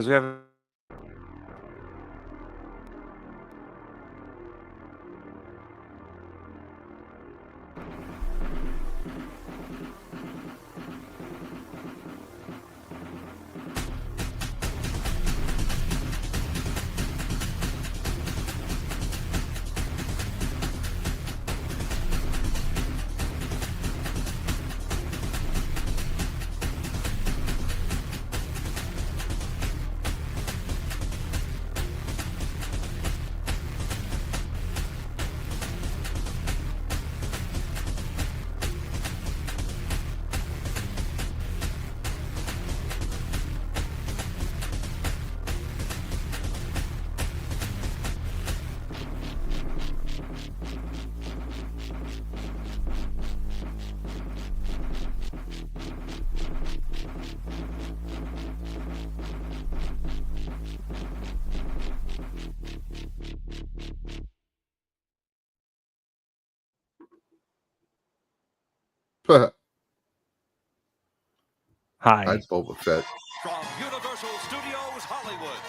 We have Hi. Hi, Boba Fett. From Universal Studios Hollywood.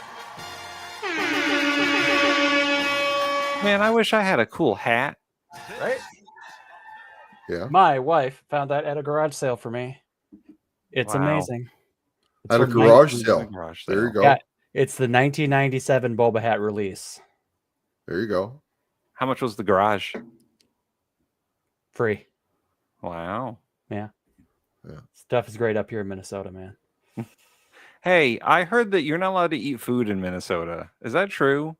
Man, I wish I had a cool hat. Right? Yeah. My wife found that at a garage sale for me. It's Wow. amazing. It's At a from garage 19 sale. Garage There you sale. go. Yeah, it's the 1997 Boba Hat release. There you go. How much was the garage? Free. Wow. Yeah. Yeah. Stuff is great up here in Minnesota, man. Hey, I heard that you're not allowed to eat food in Minnesota. Is that true?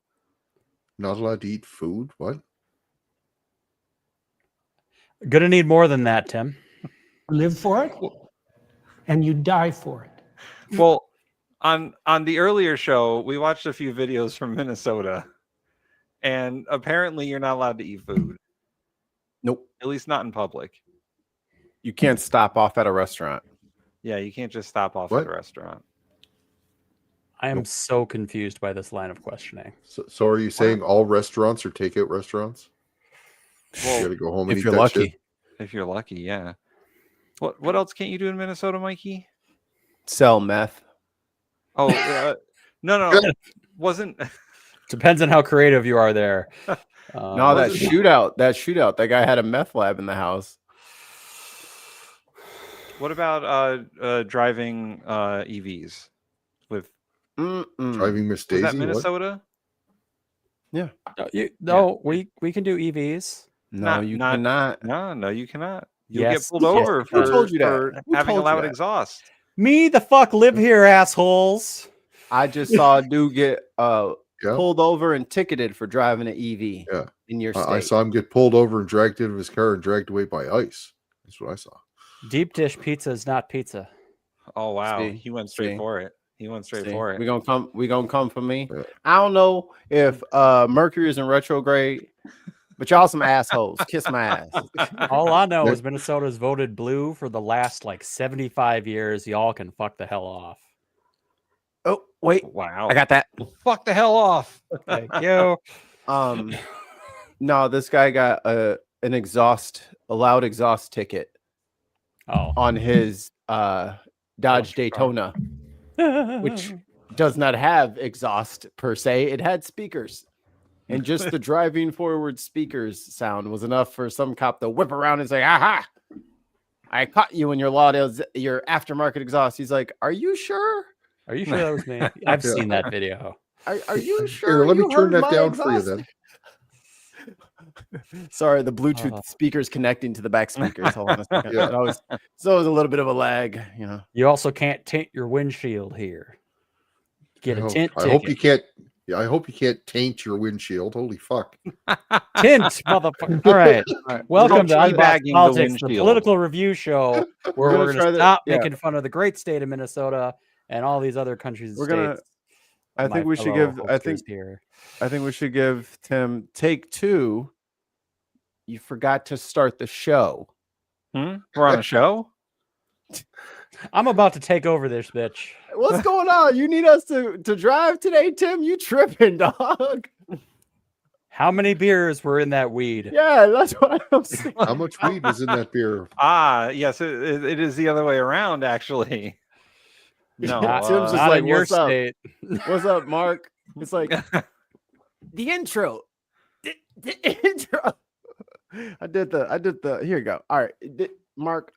Not allowed to eat food? What? Gonna need more than that, Tim. Live for it, and you die for it. Well, on the earlier show, we watched a few videos from Minnesota, and apparently you're not allowed to eat food. Nope. At least not in public. You can't stop off at a restaurant. Yeah, you can't just stop off What? at a restaurant. I am Nope. so confused by this line of questioning. So are you saying all restaurants are takeout restaurants? Well, You gotta go home and If eat you're that lucky. shit? if you're lucky, yeah. What else can't you do in Minnesota, Mikey? Sell meth. Oh, no. Wasn't Depends on how creative you are there. No, that wasn't- shootout. That guy had a meth lab in the house. What about driving EVs with Driving Miss was Daisy? that What? Minnesota? We can do EVs. No, you cannot. No, you cannot. You'll Yes. get pulled Yes. over Who for, told you that? for Who having a told you loud that? exhaust. Me the fuck live here, assholes. I just saw a dude get Yeah. pulled over and ticketed for driving an EV Yeah. in your state. I saw him get pulled over and dragged out of his car and dragged away by ice. That's what I saw. Deep dish pizza is not pizza. Oh wow, See, he went straight see. for it. He went straight See, for it. We gonna come for me. Yeah. I don't know if Mercury is in retrograde, but y'all some assholes. Kiss my ass. All I know is Minnesota's voted blue for the last like 75 years. Y'all can fuck the hell off. Oh wait, Wow. I got that. fuck the hell off. Thank you. No, this guy got a loud exhaust ticket Oh. on his Dodge Daytona, which does not have exhaust per se. It had speakers, and just the driving forward speakers sound was enough for some cop to whip around and say, "Aha! I caught you in your your aftermarket exhaust." He's like, "Are you sure? Are you sure that was me? I've Yeah. seen that video. Are you sure?" Here, let me you turn heard that my down for you exhaust?" then. Sorry, the Bluetooth speakers connecting to the back speakers. Hold on a second. Yeah. So it was a little bit of a lag, you know. You also can't tint your windshield here. Get a Oh, tint I hope you ticket. can't. Yeah, I hope you can't taint your windshield. Holy fuck! Tint, motherfucker. All right. Welcome to Don't Unboxed teabagging the Politics, the windshield. political review show where gonna we're going try to the- stop yeah. making fun of the great state of Minnesota and all these other countries and We're gonna- states. I My think we should fellow give. hosters here. I think we should give Tim take 2. You forgot to start the show. We're on a show? I'm about to take over this bitch. What's going on? You need us to drive today, Tim? You tripping, dog? How many beers were in that weed? Yeah, that's what I'm saying. How much weed was in that beer? Yes, it is the other way around, actually. No, Tim's just Not like, in your "What's up? state. What's up, Mark?" It's like the intro. The intro. I did the. Here you go. All right, Mark.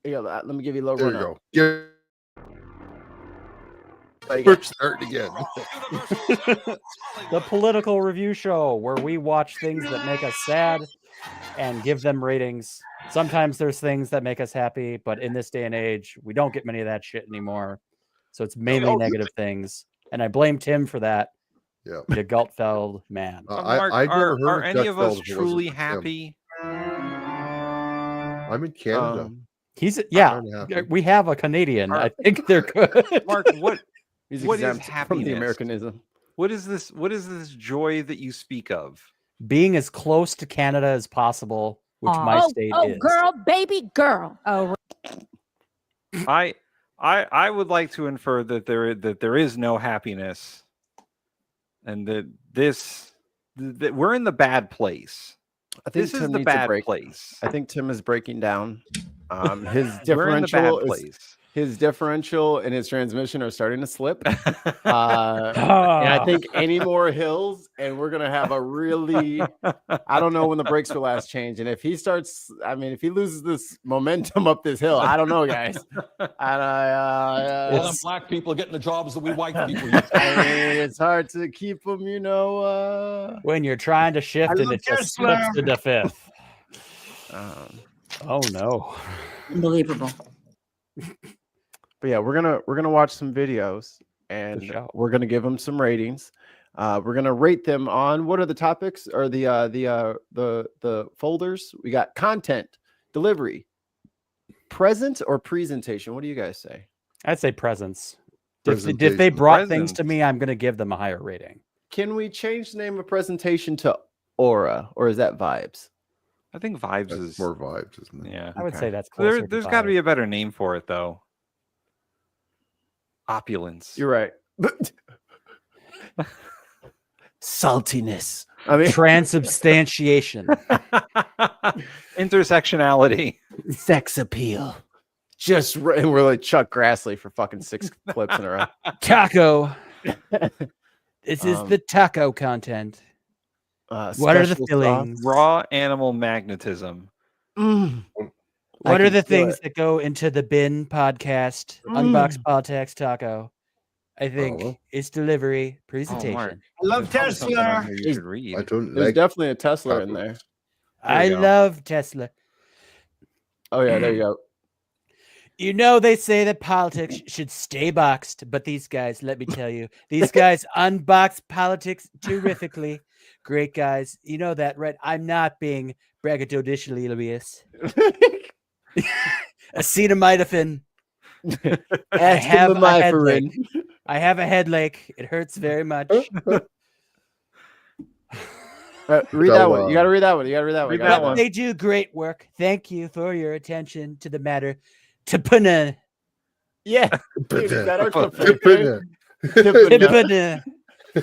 Here, let me give you a little There you rundown. go. Like, We're starting again. The political review show where we watch things that make us sad and give them ratings. Sometimes there's things that make us happy, but in this day and age, we don't get many of that shit anymore. So it's mainly negative things. And I blame Tim for that. Yeah. The Gultfeld man. Mark, I've never heard are of any of us Gutfeld if it wasn't truly for Tim. happy? I'm in Canada. He's I'm happy. we have a Canadian. I think they're good. Mark, what He's What is exempt from happiness? the Americanism. what is this? What is this joy that you speak of? Being as close to Canada as possible, which my state is. Girl, baby girl. Oh, I would like to infer that there is no happiness, and that we're in the bad place. I think This is Tim the needs a bad break. place. I think Tim is breaking down. His We're in the bad differential is place. his differential and his transmission are starting to slip. And I think any more hills, and we're gonna have a really I don't know when the brakes will last change. And if he starts, if he loses this momentum up this hill, I don't know, guys. And All them black people getting the jobs that we white people it's hard to keep them, When you're trying to shift and it just slips to the fifth. Oh no. unbelievable. But yeah, we're gonna watch some videos and show. we're gonna give them some ratings. We're gonna rate them on what are the topics or the folders. We got content, delivery, present or presentation. What do you guys say? I'd say presence. If they brought things to me, I'm going to give them a higher rating. Can we change the name of presentation to aura, or is that vibes? I think vibes That's is more vibes, isn't it? I would say that's closer. There's got to be a better name for it though. Opulence. You're right. Saltiness. I mean, transubstantiation. Intersectionality. Sex appeal. And we're like Chuck Grassley for fucking 6 clips in a row. Taco. This is the taco content. What are the fillings? Raw animal magnetism. What are the things that go into the bin podcast? Unboxed Politics Taco. I think it's delivery presentation. Mark. I love Tesla. You should read. I don't There's like definitely a Tesla in there. I love Tesla. Oh yeah, there you go. You know, they say that politics should stay boxed, but these guys, let me tell you, these guys unbox politics terrifically. Great guys. You know that, right? I'm not being braggadocious. Acetaminophen. I have a head lake. It hurts very much. Read that one. You got to read that one. You got to read that one. Read that one. They do great work. Thank you for your attention to the matter. Tapuna. Yeah. Dude, is that our Tapuna.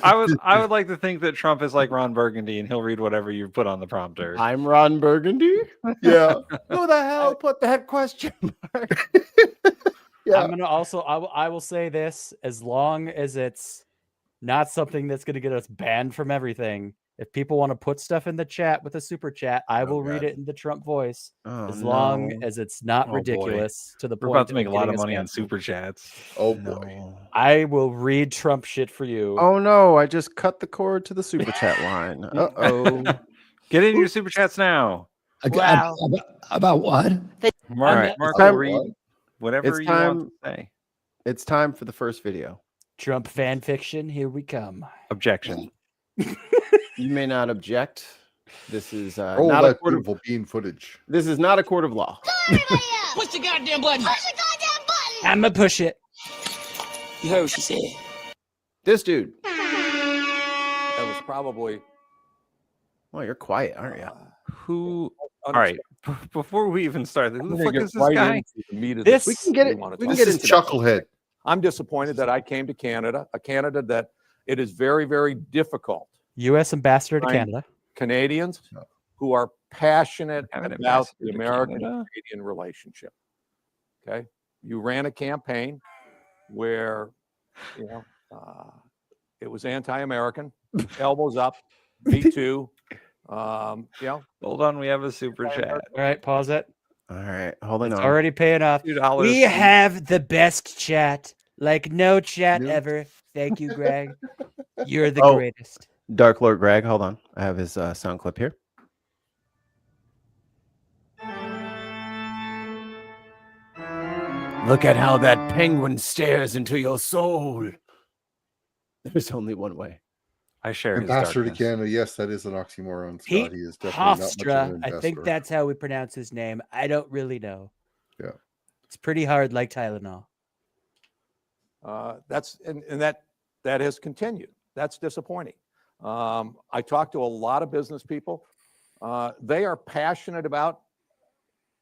I would like to think that Trump is like Ron Burgundy and he'll read whatever you put on the prompter. I'm Ron Burgundy. Yeah. Who the hell put that question mark? Yeah. I'm gonna also I will say this, as long as it's not something that's gonna get us banned from everything. If people want to put stuff in the chat with a super chat, I will read it in the Trump voice. As long as it's not ridiculous to the point. We're about to make a lot of money on super chats. Oh boy. I will read Trump shit for you. Oh no, I just cut the cord to the super chat line. Uh-oh. Get in your super chats now. Wow. About what? Mark will read whatever you want to say. It's time for the first video. Trump fan fiction, here we come. Objection. You may not object. This is Oh, not that a court of beautiful bean footage. This is not a court of law. Push the goddamn button. Push the goddamn button. I'm gonna push it. You heard what she said. This dude. That was probably. Well, you're quiet, aren't you? Who? All right. Before we even start, who the fuck is this guy? This we can get it. We can get into Chucklehead. I'm disappointed that I came to Canada, a Canada that it is very, very difficult. U.S. ambassador to Canada. Canadians who are passionate Have an about ambassador the to American Canada? Canadian relationship. Okay, you ran a campaign where, you know, it was anti-American, elbows up, Me Too. You know, Hold on, we have a super chat. All right, pause it. All right, holding It's on. already paying off. $2. We have the best chat, like no chat Nope. ever. Thank you, Greg. You're the Oh. greatest. Dark Lord Greg, hold on. I have his sound clip here. Look at how that penguin stares into your soul. There's only one way. I share his Ambassador to darkness. Canada. Yes, that is an oxymoron, Scott. Pete He is definitely not much of Hofstra. an I think ambassador. that's how we pronounce his name. I don't really know. Yeah. It's pretty hard, like Tylenol. that's and that has continued. That's disappointing. I talked to a lot of business people. They are passionate about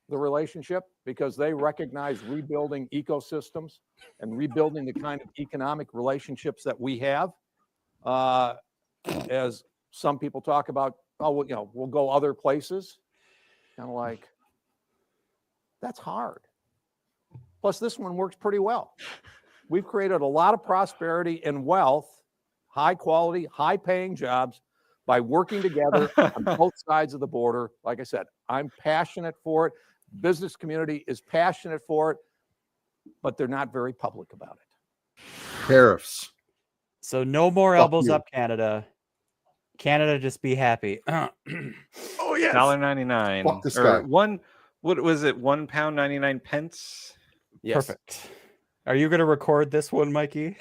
the relationship because they recognize rebuilding ecosystems and rebuilding the kind of economic relationships that we have. As some people talk about, oh, well, you know, we'll go other places. Kind of like, that's hard. Plus, this one works pretty well. We've created a lot of prosperity and wealth, high quality, high paying jobs by working together on both sides of the border. Like I said, I'm passionate for it. Business community is passionate for it, but they're not very public about it. Tariffs. So no more Fuck elbows you. up, Canada. Canada, just be happy. Oh yes. $1.99. Fuck this or guy. one. What was it? £1.99. Yes. Perfect. Are you going to record this one, Mikey?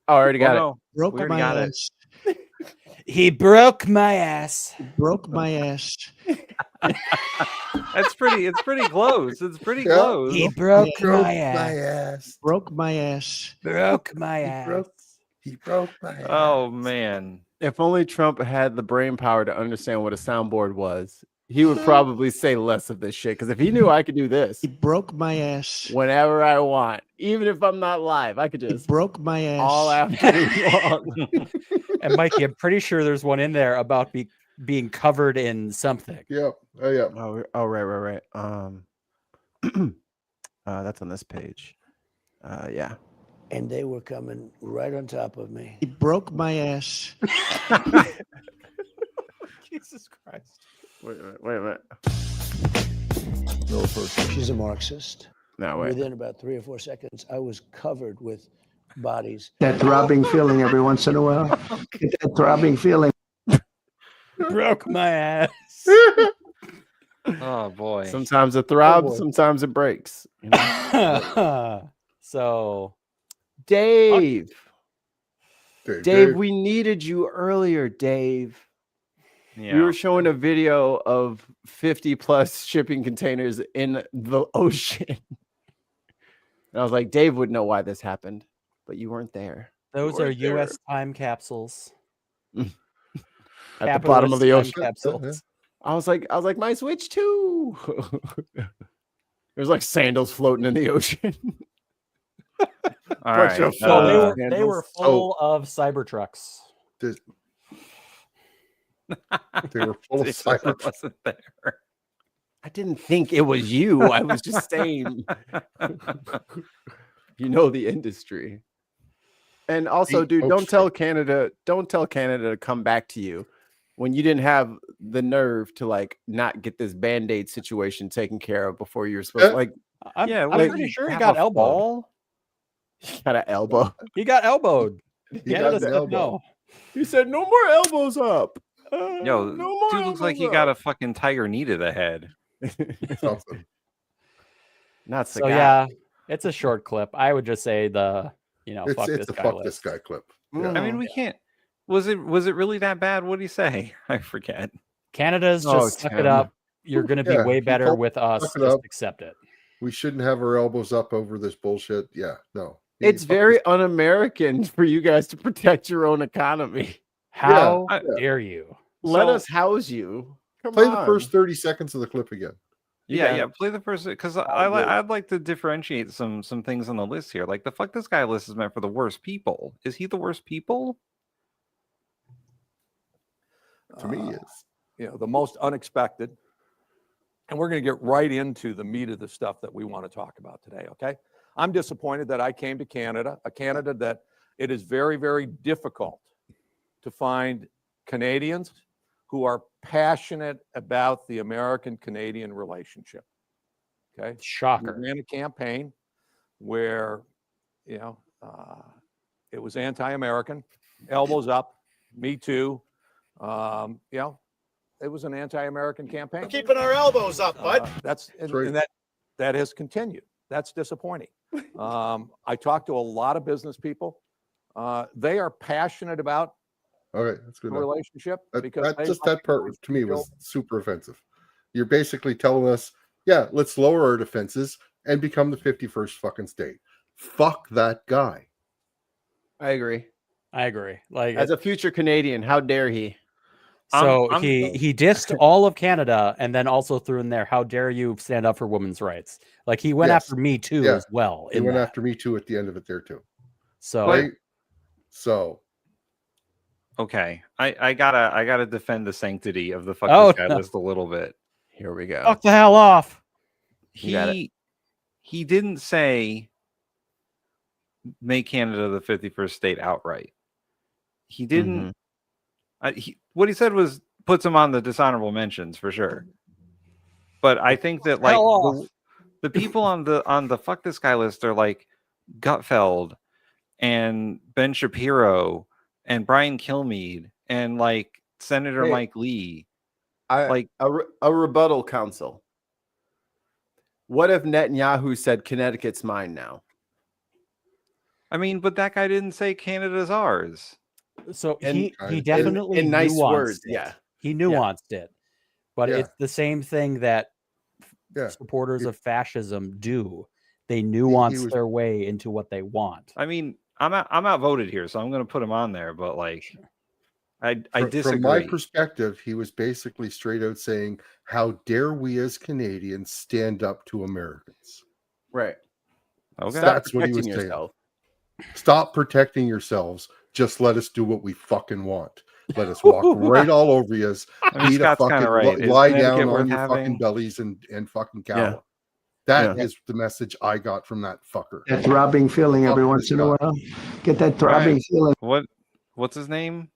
I already got it. No, Broke we already my got it. ass. He broke my ass. Broke my ass. That's pretty. It's pretty close. It's pretty Yeah. close. He broke Broke my ass. ass. Broke my ass. Broke my He ass. broke my ass. Oh man. If only Trump had the brain power to understand what a soundboard was, he would probably say less of this shit. Because if he knew I could do this He broke my ass. whenever I want, even if I'm not live, I could He just broke my ass. all afternoon long. And Mikey, I'm pretty sure there's one in there about being covered in something. Yep. Oh, yeah. Oh, right. That's on this page. Yeah. And they were coming right on top of me. He broke my ass. Jesus Christ. Wait a minute. No person. She's a Marxist. No, wait. Within about 3 or 4 seconds, I was covered with bodies. That throbbing feeling every once in a while. Get that throbbing feeling. Broke my ass. Oh boy. Sometimes it throbs, boy. sometimes it breaks. You know? So Dave, Dave, Dave, we needed you earlier, Dave. Yeah. We were showing a video of 50 plus shipping containers in the ocean. And I was like, Dave would know why this happened, but you weren't there. those You are weren't there. U.S. time capsules. At the bottom of the Capitalist ocean. time capsules. I was like, my Switch too. There's like sandals floating in the ocean. All bunch right. of So they were Sandals. full of Cybertrucks. They were full of It cyber. wasn't there. I didn't think it was you. I was just saying, you know, the industry. And also, dude, don't tell Canada to come back to you when you didn't have the nerve to like not get this Band-Aid situation taken care of before you were supposed to like I'm like, pretty sure he have got a elbowed. fall? got an elbow. He got elbowed. He Canada got an said elbow. no. He said, "No more elbows up." Yo, no more dude looks like he elbows got a up." fucking tiger knee to the head. Something. Not the So guy. yeah, it's a short clip. I would just say fuck It's this a guy fuck list. this guy clip. Yeah. Mm. I mean, we can't. Was it really that bad? What did he say? I forget. Canada's just Oh, suck it Tim. up. You're going to be Yeah, way he better told- with us. suck it Just up. accept it. We shouldn't have our elbows up over this bullshit. Yeah, no. It's Fuck very this- un-American for you guys to protect your own economy. How I- dare you? Let So- us house you. Come Play on. the first 30 seconds of the clip again. Yeah. Play the first because I'd like to differentiate some things on the list here. Like the fuck this guy list is meant for the worst people. Is he the worst people? To me, he is. The most unexpected. And we're going to get right into the meat of the stuff that we want to talk about today, okay? I'm disappointed that I came to Canada, a Canada that it is very, very difficult to find Canadians who are passionate about the American-Canadian relationship. Okay. Shocker. We ran a campaign where, it was anti-American, elbows up, me too. It was an anti-American campaign. We're keeping our elbows up, bud. And that has continued. That's disappointing. I talked to a lot of business people. They are passionate about Okay, that's good the enough. relationship because That part to me was super offensive. You're basically telling us, yeah, let's lower our defenses and become the 51st fucking state. Fuck that guy. I agree. Like, As a future Canadian, how dare he? so he dissed all of Canada and then also threw in there, how dare you stand up for women's rights? Like, he went after Me Too as well. He went after Me Too at the end of it there too. So, right? So okay, I gotta defend the sanctity of the fuck this guy list a little bit. Here we go. Fuck the hell off. He didn't say make Canada the 51st state outright. He didn't. What he said was puts him on the dishonorable mentions for sure. But I think that like the people on the fuck this guy list are like Gutfeld and Ben Shapiro and Brian Kilmeade and like Senator Mike Lee. A rebuttal counsel. What if Netanyahu said Connecticut's mine now? I mean, but that guy didn't say Canada's ours. So he definitely in nice nuanced words, it. He nuanced it, but it's the same thing that supporters of fascism do. They nuance their way into what they want. I mean, I'm outvoted here, so I'm going to put him on there. But like, I disagree. From my perspective, he was basically straight out saying, "How dare we as Canadians stand up to Americans?" Right. Okay. That's what he was saying. Stop protecting yourselves. Just let us do what we fucking want. Let us walk right all over you. Eat a fucking lie down on your fucking bellies and fucking cower. Yeah. That is the message I got from that fucker. That throbbing feeling every once in a while. Get that throbbing feeling. What's his name?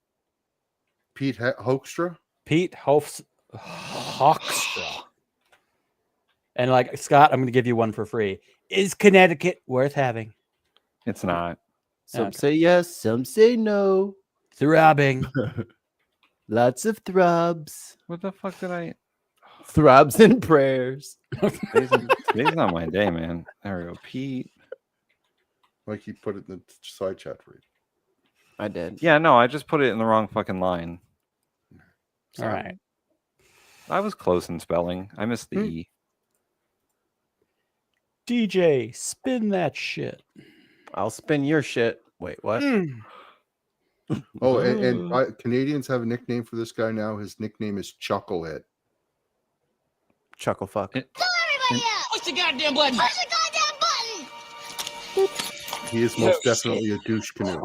Pete Hoekstra? Pete Hoekstra. And like, Scott, I'm going to give you one for free. Is Connecticut worth having? It's not. Some say yes, some say no. Throbbing. Lots of throbs. What the fuck did I? Throbs and prayers. Today's not my day, man. There we go. Pete. Like he put it in the side chat for you. I did. Yeah, no, I just put it in the wrong fucking line. All right. I was close in spelling. I missed the E. DJ, spin that shit. I'll spin your shit. Wait, what? Oh, and Canadians have a nickname for this guy now. His nickname is Chucklehead. Chuckle fuck. Tell everybody else. Push the goddamn button. Push the goddamn button. He is most definitely a douche canoe.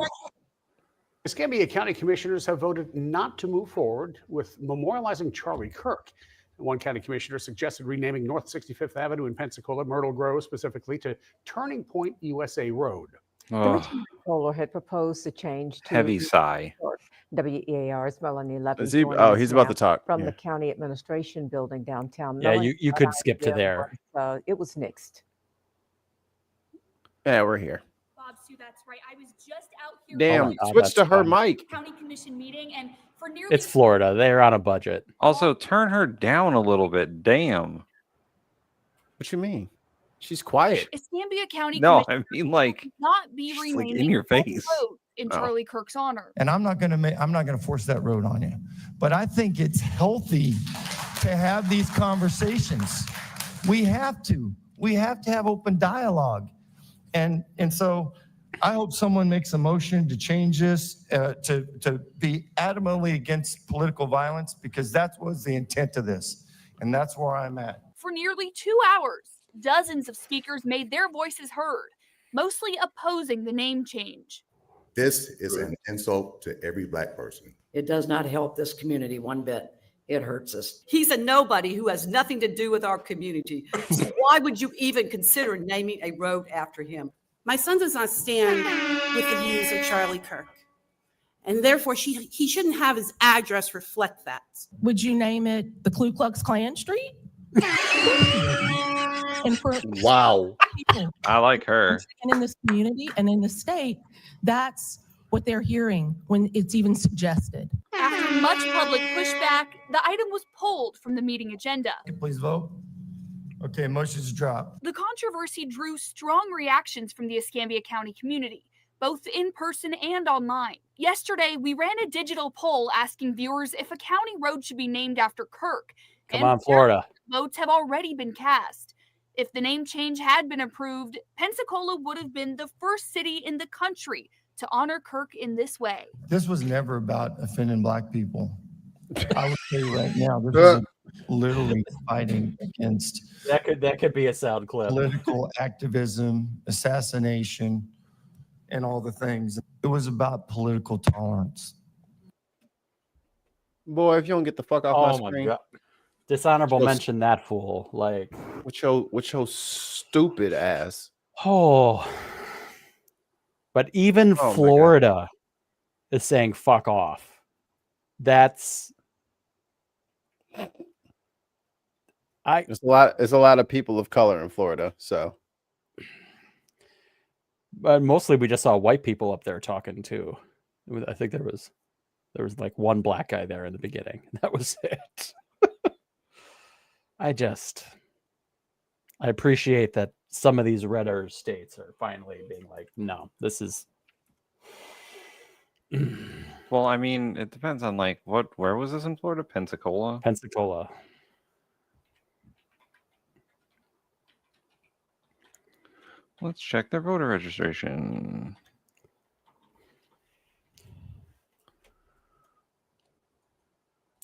Escambia County commissioners have voted not to move forward with memorializing Charlie Kirk. One county commissioner suggested renaming North 65th Avenue in Pensacola, Myrtle Grove specifically, to Turning Point USA Road. Commissioner Kohler had proposed to change to Heavy sigh. WEAR's Melanie Levin. Is he? Oh, he's about to talk. From the county administration building downtown. Yeah, Melanie you could skip to there. So it was nixed. Yeah, we're here. Bob Sue, that's right. I was just out here. Damn, switch to her mic. County commission meeting, and for nearly It's Florida. They're on a budget. Also, turn her down a little bit. Damn. What you mean? She's quiet. Escambia County. No, I mean like not be like renaming in your face. in Charlie Kirk's honor. And I'm not gonna force that road on you, but I think it's healthy to have these conversations. We have to have open dialogue, and so I hope someone makes a motion to change this to be adamantly against political violence, because that was the intent of this, and that's where I'm at. For nearly 2 hours, dozens of speakers made their voices heard, mostly opposing the name change. This is an insult to every Black person. It does not help this community one bit. It hurts us. He's a nobody who has nothing to do with our community. So why would you even consider naming a road after him? My son does not stand with the views of Charlie Kirk, and therefore he shouldn't have his address reflect that. Would you name it the Ku Klux Klan Street? And for wow, people, I like her. And in this community and in the state, that's what they're hearing when it's even suggested. After much public pushback, the item was pulled from the meeting agenda. Please vote. Okay, motion's dropped. The controversy drew strong reactions from the Escambia County community, both in person and online. Yesterday, we ran a digital poll asking viewers if a county road should be named after Kirk. Come on, Florida. Votes have already been cast. If the name change had been approved, Pensacola would have been the first city in the country to honor Kirk in this way. This was never about offending Black people. I would say right now, this is literally fighting against that could be a sound clip. Political activism, assassination, and all the things. It was about political tolerance. Boy, if you don't get the fuck off my screen. God. Dishonorable mention that fool. Like with your stupid ass. Oh. But even Florida is saying fuck off. There's a lot of people of color in Florida, so. But mostly we just saw white people up there talking too. I think there was like one black guy there in the beginning. That was it. I appreciate that some of these redder states are finally being like, no, this is. Well, I mean, it depends on like where was this in Florida? Pensacola? Pensacola. Let's check their voter registration.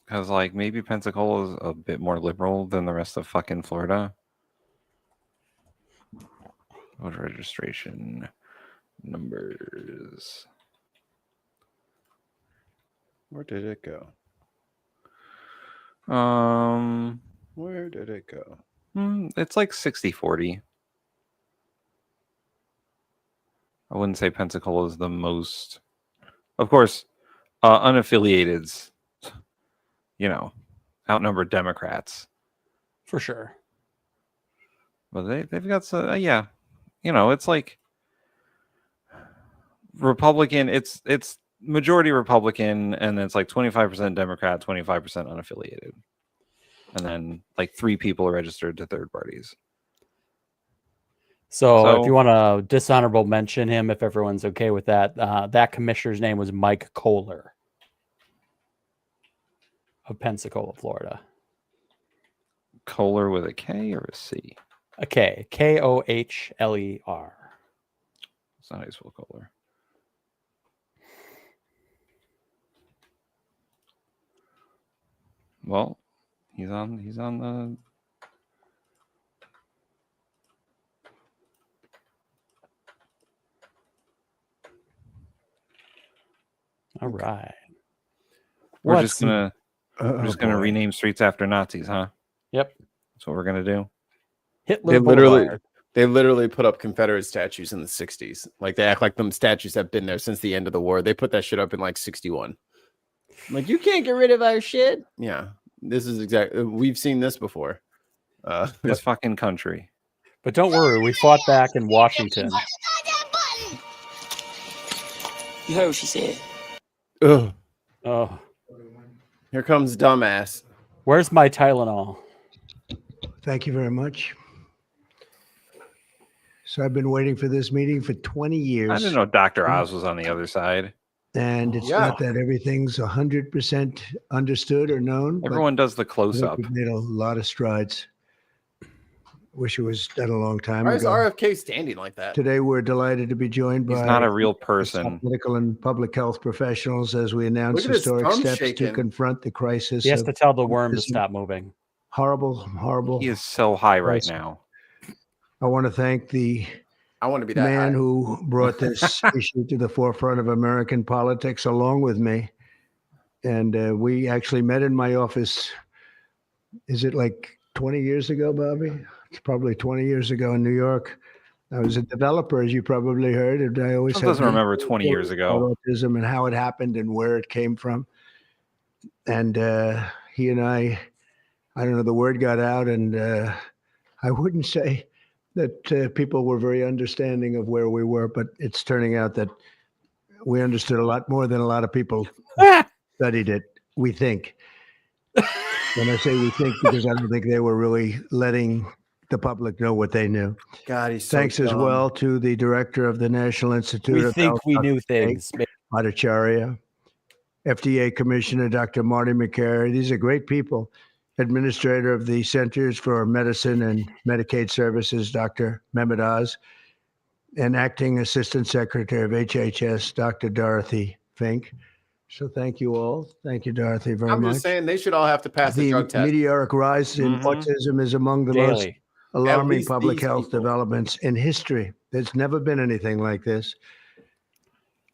Because, like, maybe Pensacola is a bit more liberal than the rest of fucking Florida. Voter registration numbers. Where did it go? Where did it go? It's like 60-40. I wouldn't say Pensacola is the most. Of course, unaffiliateds, outnumber Democrats. For sure. But they've got some, yeah. It's like Republican, it's majority Republican, and it's like 25% Democrat, 25% unaffiliated. And then like 3 people are registered to third parties. So if you want to dishonorable mention him, if everyone's okay with that, that commissioner's name was Mike Kohler of Pensacola, Florida. Kohler with a K or a C? A K. Kohler. It's not how you spell Kohler. Well, he's on the. All right. We're just gonna rename streets after Nazis, huh? Yep. That's what we're gonna do. Hitler They literally put up Confederate statues in the 60s. Like they act like them statues have been there since the end of the war. They put that shit up in like 61. Like, you can't get rid of our shit. Yeah. This is exactly, we've seen this before. This fucking country. But don't worry, we fought back in Washington. You heard what she said. Ugh. Oh. Here comes dumbass. Where's my Tylenol? Thank you very much. So I've been waiting for this meeting for 20 years. I didn't know Dr. Oz was on the other side. And it's not that everything's 100% understood or known. Everyone does the close-up. We've made a lot of strides. Wish it was done a long time Why ago. is RFK standing like that? Today, we're delighted to be joined by He's not a real person. Political and public health professionals as we announce Look at his historic thumb steps shaking. to confront the crisis. He has of to tell the worm to autism. stop moving. Horrible. He is so high right now. I want to thank the I want to be that man high. who brought this issue to the forefront of American politics along with me. And we actually met in my office. Is it like 20 years ago, Bobby? It's probably 20 years ago in New York. I was a developer, as you probably heard, and I always doesn't remember 20 years ago. Autism and how it happened and where it came from. And he and I don't know, the word got out, and I wouldn't say that people were very understanding of where we were, but it's turning out that we understood a lot more than a lot of people studied it, we think. When I say we think, because I don't think they were really letting the public know what they knew. God, he's so Thanks as dumb. well to the director of the National Institute We of think Health, we Dr. knew things. Bhattacharya, FDA Commissioner Dr. Marty McCary. These are great people. Administrator of the Centers for Medicine and Medicaid Services, Dr. Mehmet Oz, and Acting Assistant Secretary of HHS, Dr. Dorothy Fink. So thank you all. Thank you, Dorothy, very much. I'm just saying they should all have to pass the drug test. Meteoric rise in autism is among the most alarming public health developments in history. There's never been anything like this.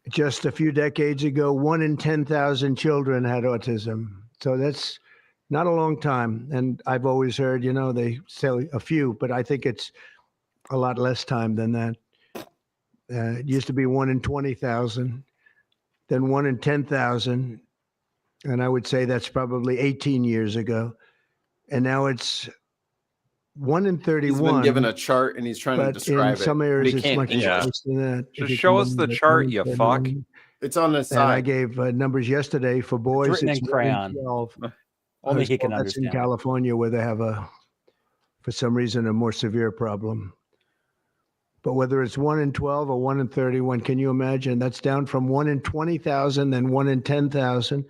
Just a few decades ago, 1 in 10,000 children had autism. So that's not a long time. And I've always heard, they say a few, but I think it's a lot less time than that. It used to be 1 in 20,000, then 1 in 10,000. And I would say that's probably 18 years ago. And now it's 1 in 31. He's been given a chart and he's trying to describe it. In some areas, it's much worse than that. Just show us the chart, you fuck. It's on the side. And I gave numbers yesterday for boys. It's written in crayon. 12. Only he can That's understand. in California, where they have for some reason, a more severe problem. But whether it's 1 in 12 or 1 in 31, can you imagine? That's down from 1 in 20,000, then 1 in 10,000.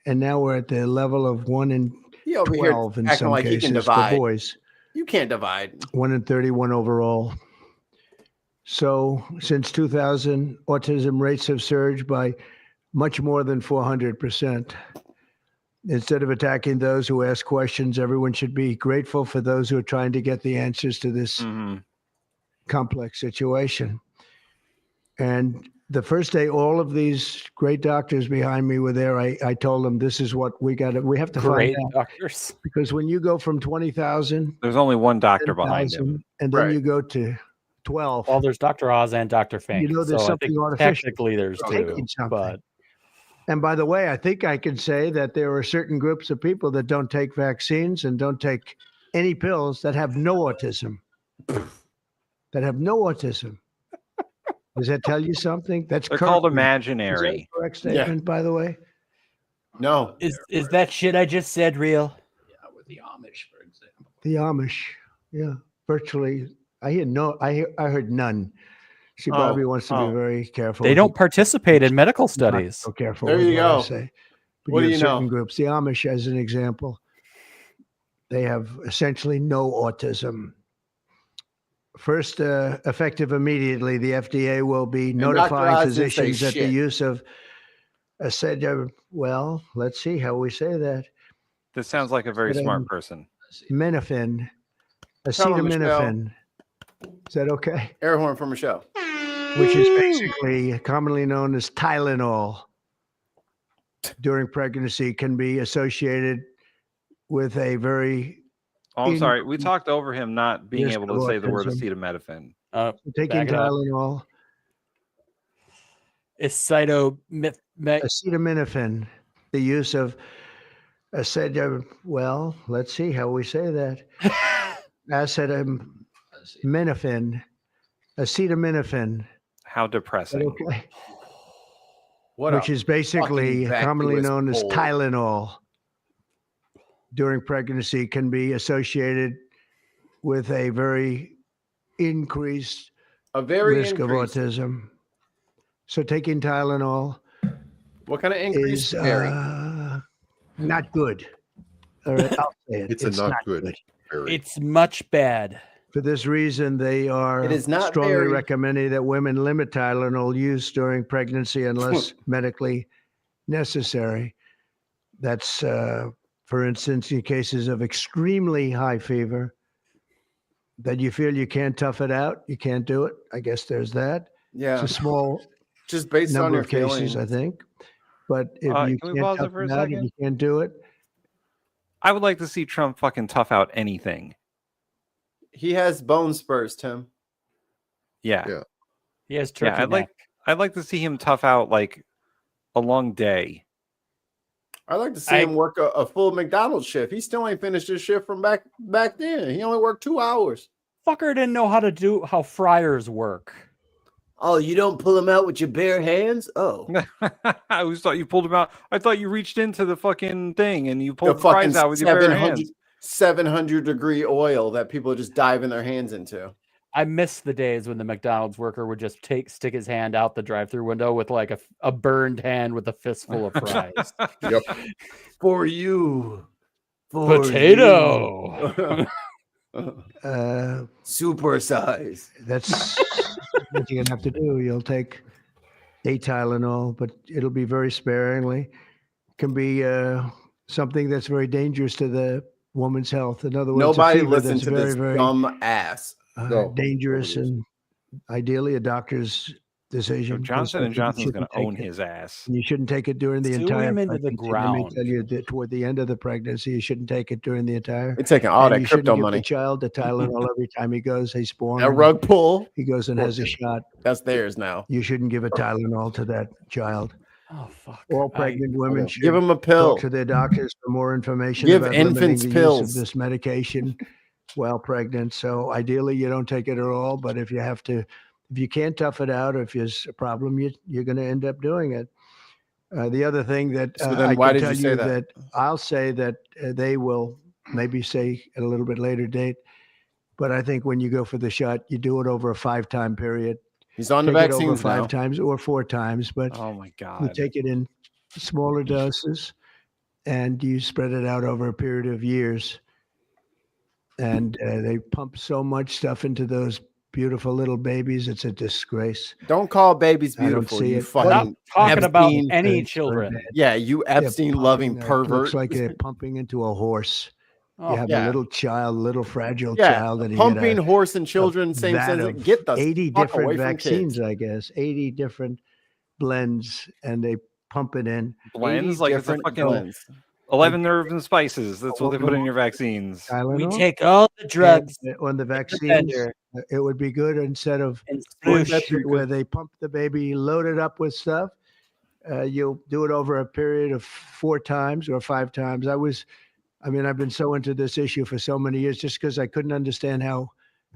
And now we're at the level of 1 in 12 in some cases for boys. You can't divide. 1 in 31 overall. So since 2000, autism rates have surged by much more than 400%. Instead of attacking those who ask questions, everyone should be grateful for those who are trying to get the answers to this complex situation. And the first day all of these great doctors behind me were there, I told them, this is what we have to great find out. Doctors. Because when you go from 20,000, there's only one doctor behind him. And then you go to 12. Well, there's Dr. Oz and Dr. Fink. There's so something artificial. Technically, there's two. But and by the way, I think I can say that there are certain groups of people that don't take vaccines and don't take any pills that have no autism. That have no autism. Does that tell you something? They're called imaginary. Is that a correct statement, by the way? No. Is that shit I just said real? Yeah, with the Amish, for example. The Amish, yeah, virtually. I heard none. See, Bobby wants to be very careful. They don't participate in medical studies. So careful. There you go. I say. But What do you know? certain groups, the Amish, as an example, they have essentially no autism. First, effective immediately, the FDA will be notifying physicians that the use of well, let's see how we say that. This sounds like a very smart person. Acetaminophen. Is that okay? Air horn for Michelle. Which is basically commonly known as Tylenol. During pregnancy can be associated with a very Oh, I'm sorry. We talked over him not being able to say the word acetaminophen. Taking Tylenol. Acetaminophen. The use of well, let's see how we say that. Acetaminophen. Acetaminophen. How depressing. Okay. Which is basically commonly known as Tylenol. During pregnancy can be associated with a very increased risk of autism. So taking Tylenol what kind of increase is not good. I'll say it. It's not good. It's much bad. For this reason, they are strongly recommending that women limit Tylenol use during pregnancy unless medically necessary. That's for instance, in cases of extremely high fever, that you feel you can't tough it out, you can't do it. I guess there's that. Yeah. It's a small just based number on your of cases, feelings. I think. But if you can we can't pause tough it for a it out and second? you can't do it, I would like to see Trump fucking tough out anything. He has bone spurs, Tim. Yeah. He has turkey I'd like to see him tough out like a long day. I'd like to see him work a full McDonald's shift. He still ain't finished his shift from back then. He only worked 2 hours. Fucker didn't know how fryers work. Oh, you don't pull them out with your bare hands? Oh. I always thought you pulled him out. I thought you reached into the fucking thing and you pulled the fries out with your bare hands. 700-degree oil that people are just diving their hands into. I miss the days when the McDonald's worker would just stick his hand out the drive-through window with like a burned hand with a fistful of fries. Yep. For you. Potato. Super size. that's what you're gonna have to do. You'll take a Tylenol, but it'll be very sparingly. Can be something that's very dangerous to the woman's health. In other words, nobody a fever listen that's to very, this very dumb ass. dangerous, and ideally a doctor's decision. Johnson & Johnson's going to own his ass. You shouldn't take it during the Sue entire him into the pregnancy. Let me ground. tell you that toward the end of the pregnancy, you shouldn't take it during the entire. They're taking all and that you shouldn't crypto give money. The child the Tylenol every time he goes. He's born. A rug pull. He goes and has a shot. That's theirs now. You shouldn't give a Tylenol to that child. Oh fuck! All pregnant women should give them a pill. Talk to their doctors for more information. Give about infants limiting the pills. use of this medication while pregnant. So ideally, you don't take it at all. But if you have to, if you can't tough it out, or if there's a problem, you're going to end up doing it. The other thing that So then I why can did tell you say you that? I'll say that they will maybe say at a little bit later date. But I think when you go for the shot, you do it over a 5-time period. He's on the Take it over vaccines 5 now. times or 4 times, but Oh my you God. take it in smaller doses and you spread it out over a period of years. And they pump so much stuff into those beautiful little babies. It's a disgrace. Don't call babies I don't beautiful. see You it. fucking Stop talking about Epstein. any It's children. very bad. Yeah, you They're Epstein-loving pumping, pervert. Looks like they're pumping into a horse. Oh, You have yeah. a little child, little fragile Yeah, child, and you pumping get horse and children, same vat sense. of Get the 80 fuck away different from vaccines, kids. I guess. 80 different blends, and they pump it in. Blends 80 like it's a different fucking blends. 11 herbs and spices. That's what they put in your vaccines. We Tylenol. take all the drugs. And on the vaccines, Defender. it would be good instead of And one sploosh. where they pump the baby loaded up with stuff. You'll do it over a period of 4 times or 5 times. I've been so into this issue for so many years just because I couldn't understand how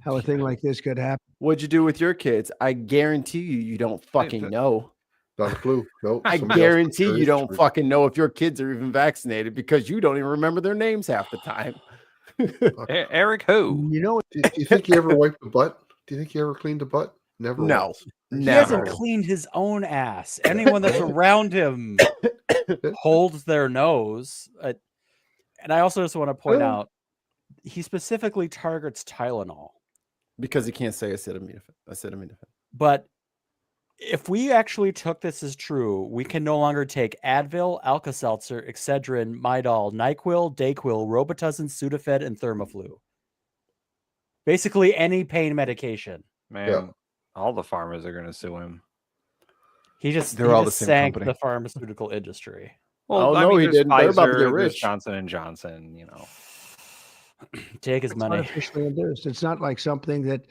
a thing like this could happen. What'd you do with your kids? I guarantee you don't fucking know. Not a clue. No. I somebody else guarantee was you don't curious. fucking know if your kids are even vaccinated because you don't even remember their names half the time. Eric who? You know, Do you think he ever wiped the butt? Do you think he ever cleaned the butt? Never. No. once. He Never. hasn't cleaned his own ass. Anyone that's around him holds their nose. And I also just want to point out, he specifically targets Tylenol. Because he can't say acetaminophen. But if we actually took this as true, we can no longer take Advil, Alka-Seltzer, Excedrin, Midol, NyQuil, Dayquil, Robitussin, Sudafed, and Thermoflu. Basically any pain medication. Man, all the farmers are going to sue him. They're all the same sank company. the pharmaceutical industry. Well, no, he there's didn't. They're about to get Pfizer, there's rich. Johnson & Johnson, you know. Take his money. Artificially induced. It's not like something that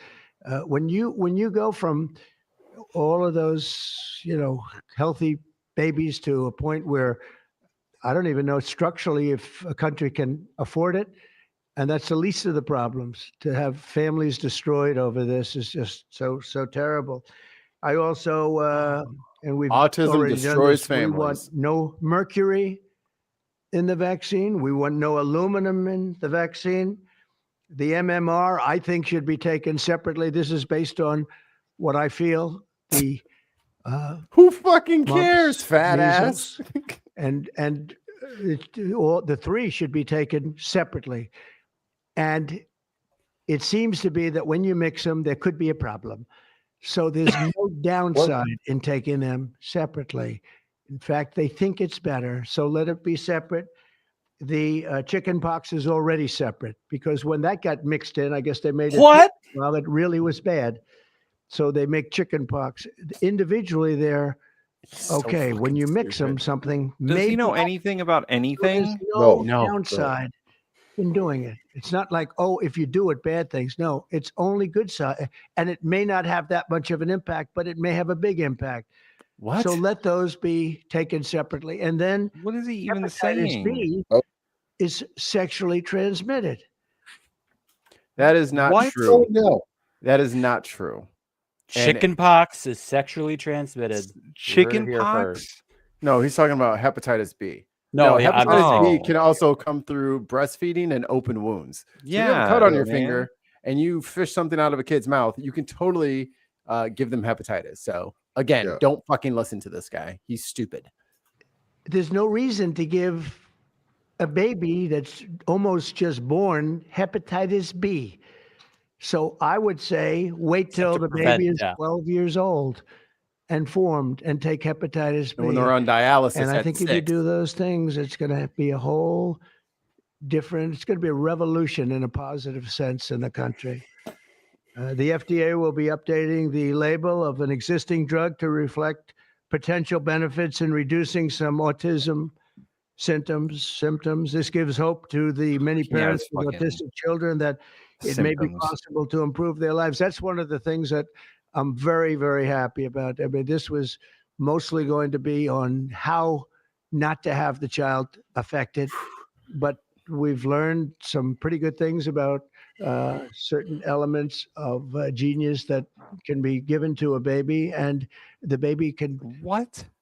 when you go from all of those, healthy babies to a point where I don't even know structurally if a country can afford it. And that's the least of the problems. To have families destroyed over this is just so terrible. I also, and we've Autism already done destroys this, we want families. no mercury in the vaccine. We want no aluminum in the vaccine. The MMR, I think, should be taken separately. This is based on what I feel. The Who fucking mumps, cares, fat ass? measles, and all the 3 should be taken separately. And it seems to be that when you mix them, there could be a problem. So there's no downside in taking them separately. In fact, they think it's better. So let it be separate. The chicken pox is already separate because when that got mixed in, I guess they made it. What? Well, it really was bad. So they make chicken pox. Individually, they're Okay, when you mix them, something. Does he know anything about anything? There's no downside in doing it. It's not like, oh, if you do it, bad things. No, it's only good side, and it may not have that much of an impact, but it may have a big impact. What? So let those be taken separately, and then what is he even hepatitis saying? B is sexually transmitted. That is not What? true. Oh, no. That is not true. Chicken pox is sexually transmitted. Chicken pox? No, he's talking about hepatitis B. No, yeah, hepatitis B can also come through breastfeeding and open wounds. So if you have a cut on your finger and you fish something out of a kid's mouth, you can totally give them hepatitis. So again, don't fucking listen to this guy. He's stupid. There's no reason to give a baby that's almost just born hepatitis B. So I would say wait till the baby is 12 years old and formed and take hepatitis B. And when they're on dialysis and I at think 6. if you do those things, it's going to be a whole different, it's going to be a revolution in a positive sense in the country. The FDA will be updating the label of an existing drug to reflect potential benefits in reducing some autism symptoms. This gives hope to the many parents of autistic children that it may be possible to improve their lives. That's one of the things that I'm very, very happy about. I mean, this was mostly going to be on how not to have the child affected, but we've learned some pretty good things about certain elements of genius that can be given to a baby, and the baby can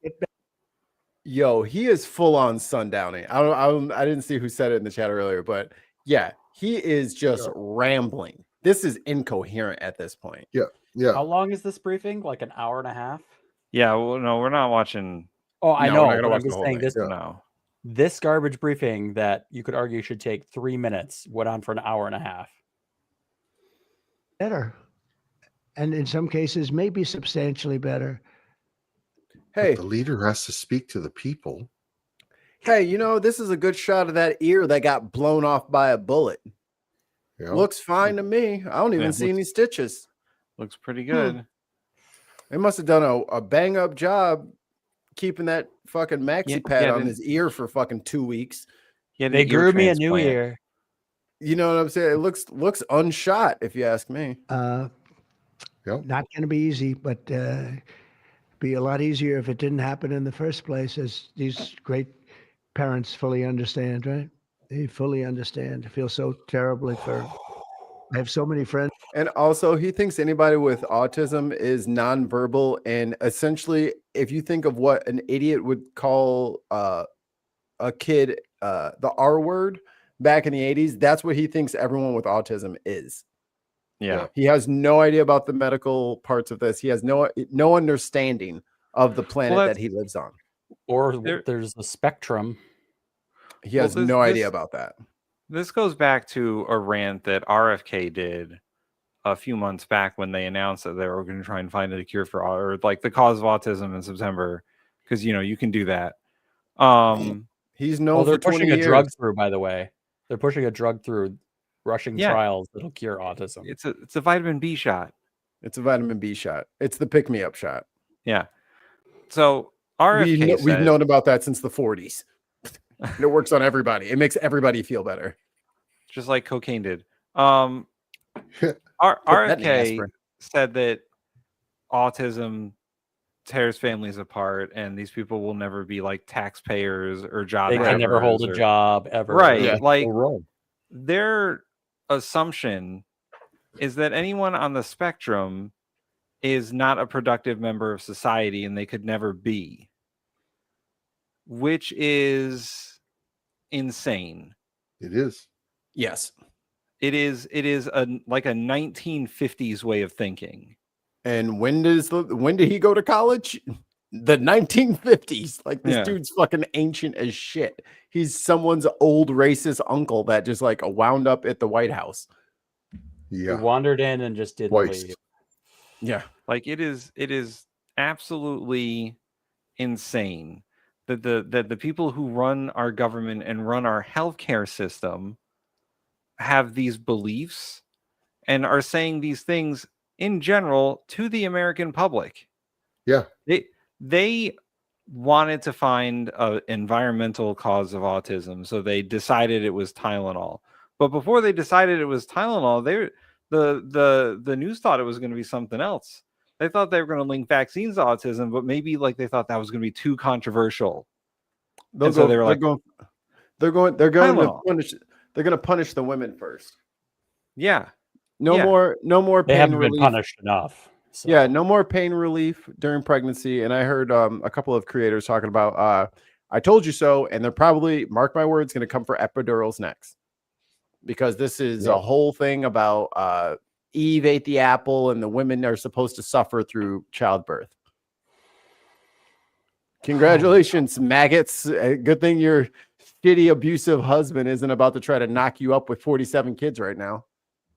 get better. Yo, he is full on sundowning. I didn't see who said it in the chat earlier, but yeah, he is just rambling. This is incoherent at this point. Yeah. How long is this briefing? Like an hour and a half? Yeah. Well, no, we're not watching. Oh, I know. We're not gonna But I'm watch the just whole saying thing. this. No. This garbage briefing that you could argue should take 3 minutes went on for an hour and a half. Better. And in some cases, maybe substantially better. Hey, but the leader has to speak to the people. Hey, you know, this is a good shot of that ear that got blown off by a bullet. Yeah. Looks fine to me. I don't even see any stitches. Looks pretty good. They must have done a bang up job keeping that fucking maxi pad on his ear for fucking 2 weeks. They grew me a new ear. You know what I'm saying? It looks unshot, if you ask me. Not going to be easy, but be a lot easier if it didn't happen in the first place, as these great parents fully understand, right? They fully understand. I feel so terribly for. I have so many friends. And also, he thinks anybody with autism is nonverbal. And essentially, if you think of what an idiot would call a kid the R word back in the 80s, that's what he thinks everyone with autism is. Yeah. He has no idea about the medical parts of this. He has no understanding of the planet that he lives on. Or there's a spectrum. He has no idea about that. This goes back to a rant that RFK did a few months back when they announced that they were going to try and find a cure for or like the cause of autism in September, because you can do that. He's known they're for 20 pushing years. a drug through, by the way. They're pushing a drug through, rushing trials that'll cure autism. It's a vitamin B shot. It's a vitamin B shot. It's the pick me up shot. Yeah. So RFK we've known about that since the 40s. It works on everybody. It makes everybody feel better. Just like cocaine did. RFK said that autism tears families apart, and these people will never be like taxpayers or job. They can never hold a job ever. Right. Yeah. Like their assumption is that anyone on the spectrum is not a productive member of society, and they could never be. Which is insane. It is. Yes. It is like a 1950s way of thinking. And when did he go to college? The 1950s. Like this dude's fucking ancient as shit. He's someone's old racist uncle that just like wound up at the White House. Yeah. He wandered in and just didn't leave. Yeah. Like it is absolutely insane that the people who run our government and run our healthcare system have these beliefs and are saying these things in general to the American public. Yeah. They wanted to find an environmental cause of autism, so they decided it was Tylenol. But before they decided it was Tylenol, the news thought it was going to be something else. They thought they were going to link vaccines to autism, but maybe like they thought that was going to be too controversial. They're going to punish the women first. Yeah. No more. They haven't been punished enough. So. Yeah, no more pain relief during pregnancy. And I heard a couple of creators talking about, I told you so. And they're probably, mark my words, going to come for epidurals next. Because this is a whole thing about Eve ate the apple and the women are supposed to suffer through childbirth. Congratulations, maggots. Good thing your shitty, abusive husband isn't about to try to knock you up with 47 kids right now.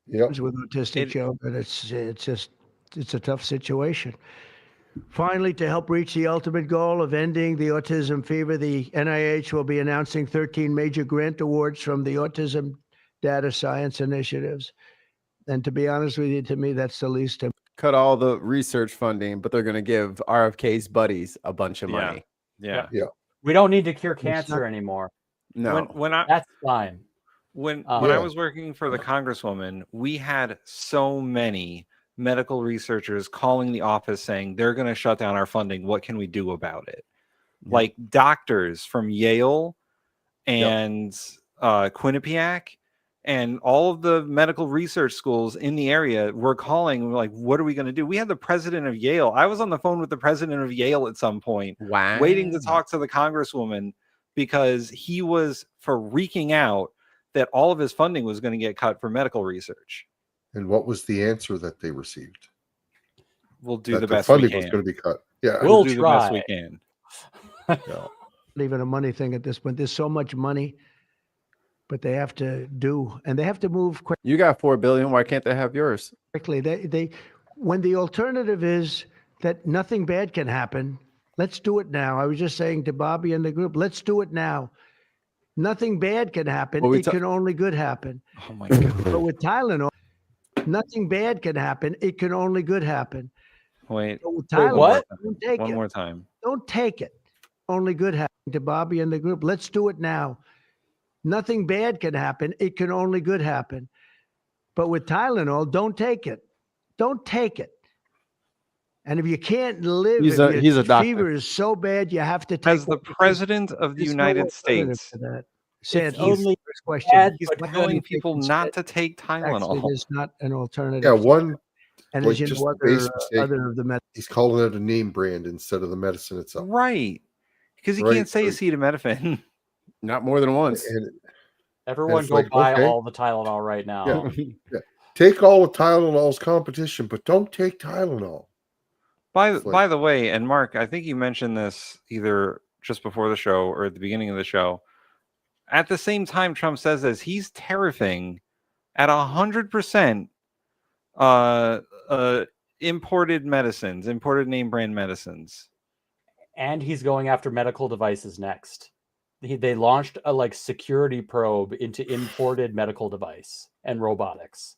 With autistic children, it's a tough situation. Finally, to help reach the ultimate goal of ending the autism fever, the NIH will be announcing 13 major grant awards from the Autism Data Science Initiatives. And to be honest with you, to me, that's the least. Cut all the research funding, but they're going to give RFK's buddies a bunch of money. Yeah. We don't need to cure cancer anymore. No, that's fine. When I was working for the Congresswoman, we had so many medical researchers calling the office saying they're going to shut down our funding. What can we do about it? Yep. Like doctors from Yale and Quinnipiac and all of the medical research schools in the area were calling. We're like, what are we going to do? We had the president of Yale. I was on the phone with the president of Yale at some point, waiting to talk to the Congresswoman because he was freaking out that all of his funding was going to get cut for medical research. And what was the answer that they received? We'll do the best funding we can. Was going to be cut. Yeah, we'll do the best we can. Not even a money thing at this point. There's so much money, but they have to do, and they have to move quickly. You got $4 billion. Why can't they have yours? Quickly, they when the alternative is that nothing bad can happen. Let's do it now. I was just saying to Bobby and the group, let's do it now. Nothing bad can happen. It can only good happen. Oh my God. But with Tylenol, nothing bad can happen. It can only good happen. Wait, Tylenol, what? Don't take One it. more time. Don't take it. Only good happen. To Bobby and the group, let's do it now. Nothing bad can happen. It can only good happen. But with Tylenol, don't take it. Don't take it. And if you can't live, he's a doctor. Fever is so bad, you have to take. As the president of the United States, said only first question. He's telling people not to take Tylenol. Actually, there's not an alternative. Yeah, one. And like as you just know, other of the he's calling it a name brand instead of the medicine itself. Right. Because he can't say acetaminophen. Not more than once. Everyone go buy all the Tylenol right now. Yeah. Take all of Tylenol's competition, but don't take Tylenol. By the way, and Mark, I think you mentioned this either just before the show or at the beginning of the show. At the same time Trump says this, he's tariffing at 100% imported medicines, imported name brand medicines. And he's going after medical devices next. They launched a security probe into imported medical device and robotics.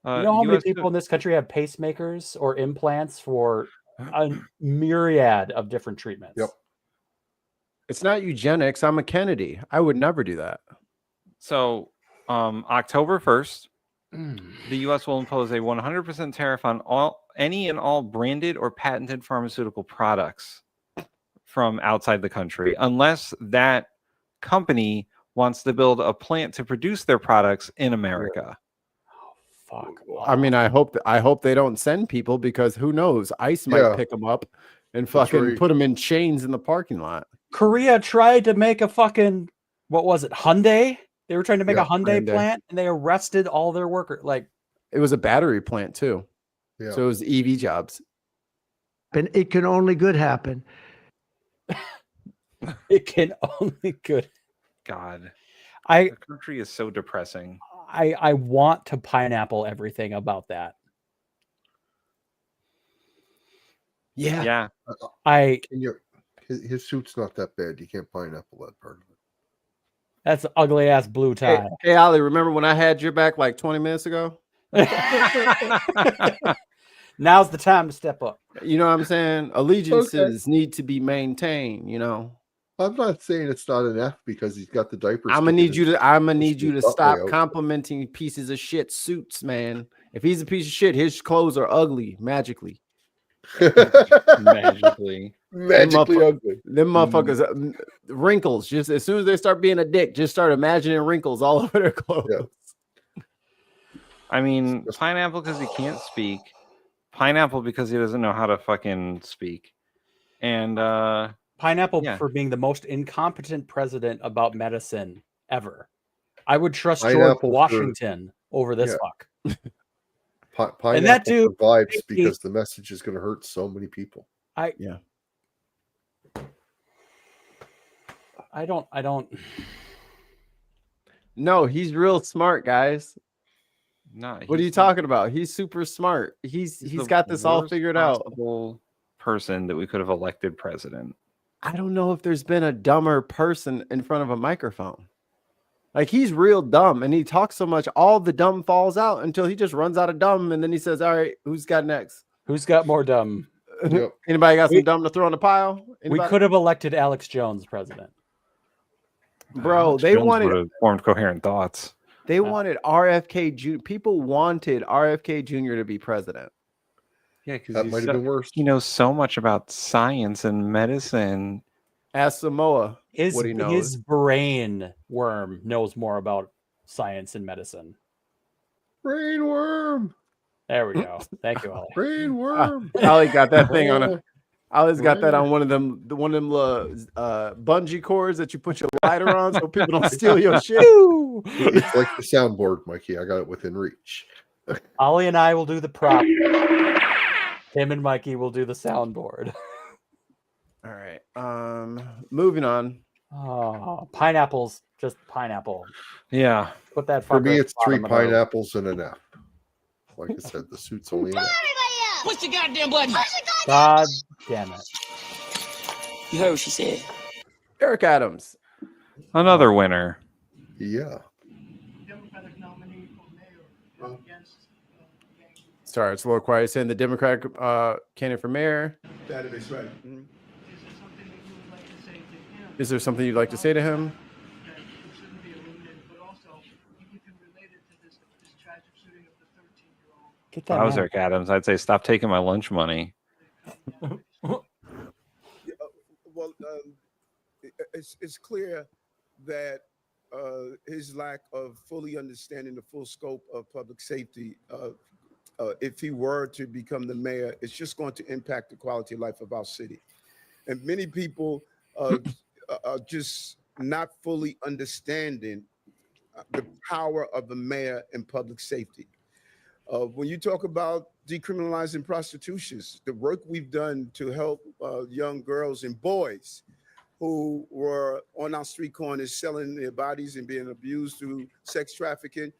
You know how many people in this country have pacemakers or implants for a myriad of different treatments? Yep. It's not eugenics. I'm a Kennedy. I would never do that. So, October 1st, the U.S. will impose a 100% tariff on any and all branded or patented pharmaceutical products from outside the country, unless that company wants to build a plant to produce their products in America. Fuck. I mean, I hope they don't send people, because who knows? ICE might pick them up and fucking put them in chains in the parking lot. Korea tried to make a fucking, what was it, Hyundai? They were trying to make a Hyundai plant, and they arrested all their workers. It was a battery plant too. Yeah. So it was EV jobs. And it can only good happen. It can only good. God, the country is so depressing. I want to pineapple everything about that. Yeah. His suit's not that bad. You can't pineapple that part of it. That's an ugly ass blue tie. Hey, Ali, remember when I had your back like 20 minutes ago? Now's the time to step up. You know what I'm saying? Allegiances need to be maintained. You know. I'm not saying it's not an F because he's got the diapers. I'm gonna need you to stop complimenting pieces of shit suits, man. If he's a piece of shit, his clothes are ugly magically. Magically ugly. Them motherfuckers, wrinkles. Just as soon as they start being a dick, just start imagining wrinkles all over their clothes. Yeah. I mean, pineapple because he can't speak. Pineapple because he doesn't know how to fucking speak. And Pineapple for being the most incompetent president about medicine ever. I would trust George Washington over this fuck. Pineapple and that dude survives because the message is going to hurt so many people. I don't. No, he's real smart, guys. No, what are you talking about? He's super smart. He's got this all figured out. Person that we could have elected president. I don't know if there's been a dumber person in front of a microphone. Like, he's real dumb and he talks so much, all the dumb falls out until he just runs out of dumb. And then he says, all right, who's got next? Who's got more dumb? Yep. Anybody got some dumb to throw on the pile? Anybody? We could have elected Alex Jones president. Bro, Alex they Jones wanted would have formed coherent thoughts. They wanted RFK Jr. People wanted RFK Jr. to be president. Yeah, because that might have been worse. He knows so much about science and medicine. Ask Samoa what he knows. His brain worm knows more about science and medicine. Brain worm. There we go. Thank you, Ollie. Brain worm. Ollie got that thing on a. Ollie's got that on one of them bungee cords that you put your lighter on so people don't steal your shit. It's like the soundboard, Mikey. I got it within reach. Ollie and I will do the prop. Tim and Mikey will do the soundboard. All right. Moving on. Oh, pineapples, just pineapple. Yeah. Put that for me. It's 3 pineapples and an F. Like I said, the suit's only an F. Push the goddamn button. God damn it! You heard what she said. Eric Adams, another winner. Yeah. Sorry, it's a little quiet. Saying the Democratic candidate for mayor. That is right. Mm-hmm. Is there something you'd like to say to him? If I was Eric Adams, I'd say stop taking my lunch money. Well, it's clear that his lack of fully understanding the full scope of public safety, if he were to become the mayor, it's just going to impact the quality of life of our city. And many people are just not fully understanding the power of the mayor in public safety. When you talk about decriminalizing prostitution, the work we've done to help young girls and boys who were on our street corners selling their bodies and being abused through sex trafficking,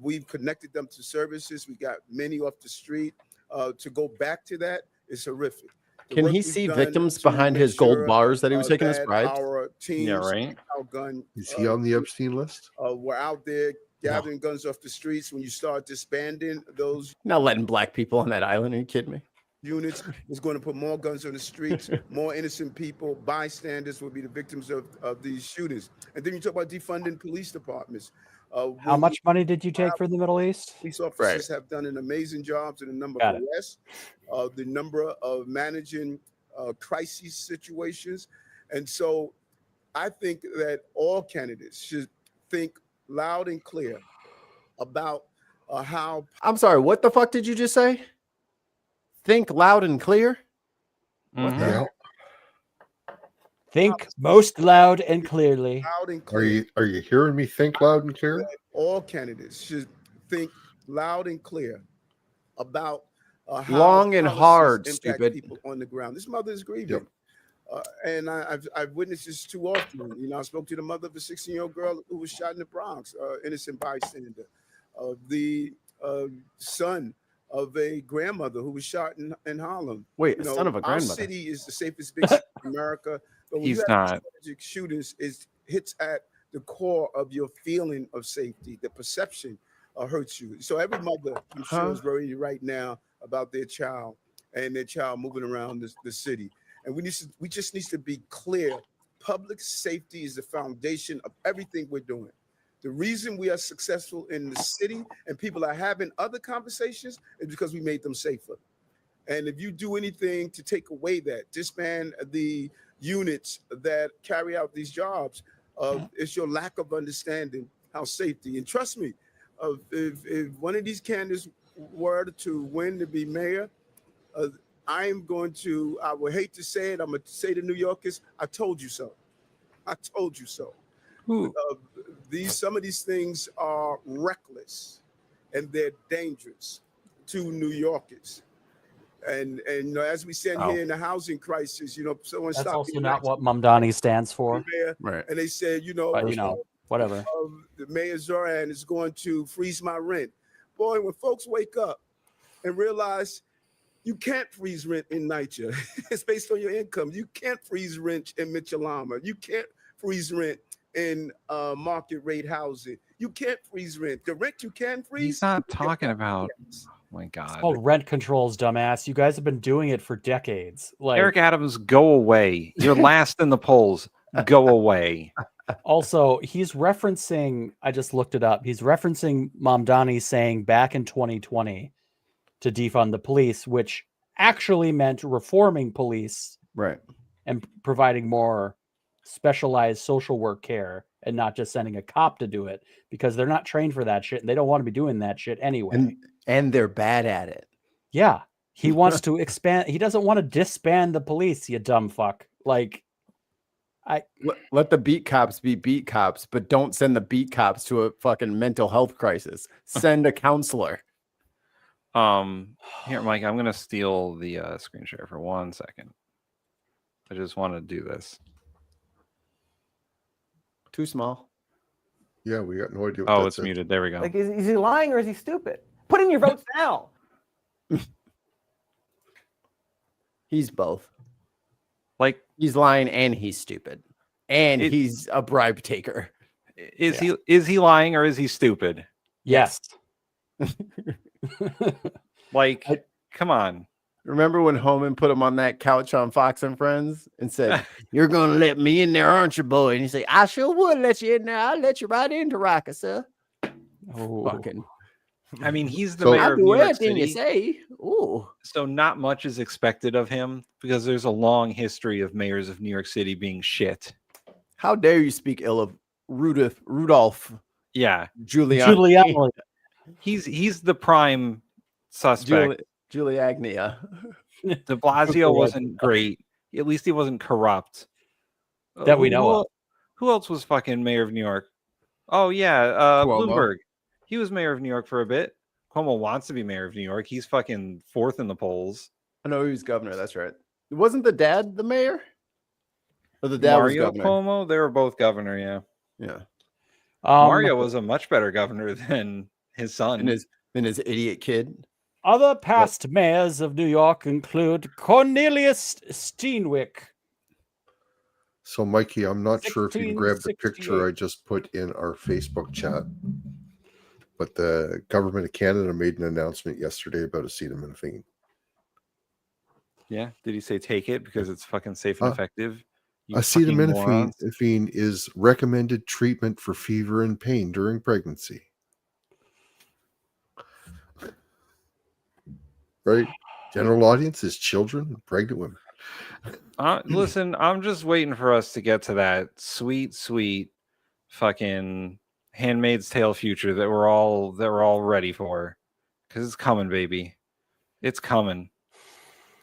we've connected them to services. We got many off the street. To go back to that is horrific. Can he see victims behind his gold bars that he was taking as bribes? Our teams, yeah, right. Is he on the Epstein list? We're out there gathering guns off the streets. When you start disbanding those, not letting black people on that island. Are you kidding me? Units is going to put more guns on the streets. More innocent people, bystanders, will be the victims of these shootings. And then you talk about defunding police departments. How much money did you take for the Middle East? Police officers have done an amazing job to the number of arrests, the number of managing crisis situations. And so I think that all candidates should think loud and clear about how. I'm sorry, what the fuck did you just say? Think loud and clear? Mm-hmm. Yeah. Think most loud and clearly. Loud and clear. Are you hearing me think loud and clear? All candidates should think loud and clear about how long and hard, impact stupid people on the ground. This mother is grieving. And I've witnessed this too often. You know, I spoke to the mother of a 16-year-old girl who was shot in the Bronx, innocent bystander. The son of a grandmother who was shot in Harlem. Wait, you know, son of a grandmother. Our city is the safest big city in America. But when He's not. Shootings hits at the core of your feeling of safety. The perception hurts you. So every mother, I'm sure, is worried right now about their child and their child moving around the city. And we just need to be clear. Public safety is the foundation of everything we're doing. The reason we are successful in the city and people are having other conversations is because we made them safer. And if you do anything to take away that, disband the units that carry out these jobs, it's your lack of understanding how safety. And trust me, if one of these candidates were to win to be mayor, I would hate to say it, I'm going to say to New Yorkers, I told you so. I told you so. Some of these things are reckless and they're dangerous to New Yorkers. And as we stand here in the housing crisis, someone That's stopped also me not what Mamdani stands for. Mayor, and they said, But, whatever. The Mayor Zoran is going to freeze my rent. Boy, when folks wake up and realize you can't freeze rent in NYCHA, it's based on your income. You can't freeze rent in Mitchell-Lama. You can't freeze rent in market rate housing. You can't freeze rent. The rent you can freeze. He's not talking about. Oh my God. It's called rent controls, dumbass. You guys have been doing it for decades. Eric Adams, go away. You're last in the polls. Go away. Also, he's referencing, I just looked it up. He's referencing Mamdani saying back in 2020 to defund the police, which actually meant reforming police. Right. And providing more specialized social work care and not just sending a cop to do it because they're not trained for that shit and they don't want to be doing that shit anyway. And they're bad at it. Yeah. He wants to expand. He doesn't want to disband the police, you dumb fuck. Like, let the beat cops be beat cops, but don't send the beat cops to a fucking mental health crisis. Send a counselor. Here, Mike, I'm going to steal the screen share for 1 second. I just want to do this. Too small. Yeah, we got no idea. What it's muted. There we go. Like, is he lying or is he stupid? Put in your votes now. He's both. Like, he's lying and he's stupid. And he's a bribe taker. Is he lying or is he stupid? Yes. Like, come on. Remember when Homan put him on that couch on Fox and Friends and said, "You're gonna let me in there, aren't you, boy?" And he said, "I sure would let you in there. I'll let you right into Rocker, sir." Oh. Fucking. I mean, he's the mayor of New York City. You say. Ooh. So not much is expected of him because there's a long history of mayors of New York City being shit. How dare you speak ill of Rudolph? Yeah, Giuliani. He's the prime suspect. Giuliani. De Blasio wasn't great. At least he wasn't corrupt. That we know of. Who else was fucking mayor of New York? Oh yeah, Bloomberg. He was mayor of New York for a bit. Cuomo wants to be mayor of New York. He's fucking fourth in the polls. I know he was governor. That's right. Wasn't the dad the mayor? Or the dad Mario was governor? Cuomo? They were both governor. Yeah. Yeah. Mario was a much better governor than his son. And his idiot kid. Other past mayors of New York include Cornelius Steenwick. So, Mikey, I'm not sure if you can grab the picture I just put in our Facebook chat, but the government of Canada made an announcement yesterday about acetaminophen. Yeah. Did he say take it because it's fucking safe and effective? Acetaminophen is recommended treatment for fever and pain during pregnancy. Right? General audience is children and pregnant women. Listen, I'm just waiting for us to get to that sweet, sweet fucking Handmaid's Tale future that we're all ready for. Because it's coming, baby. It's coming.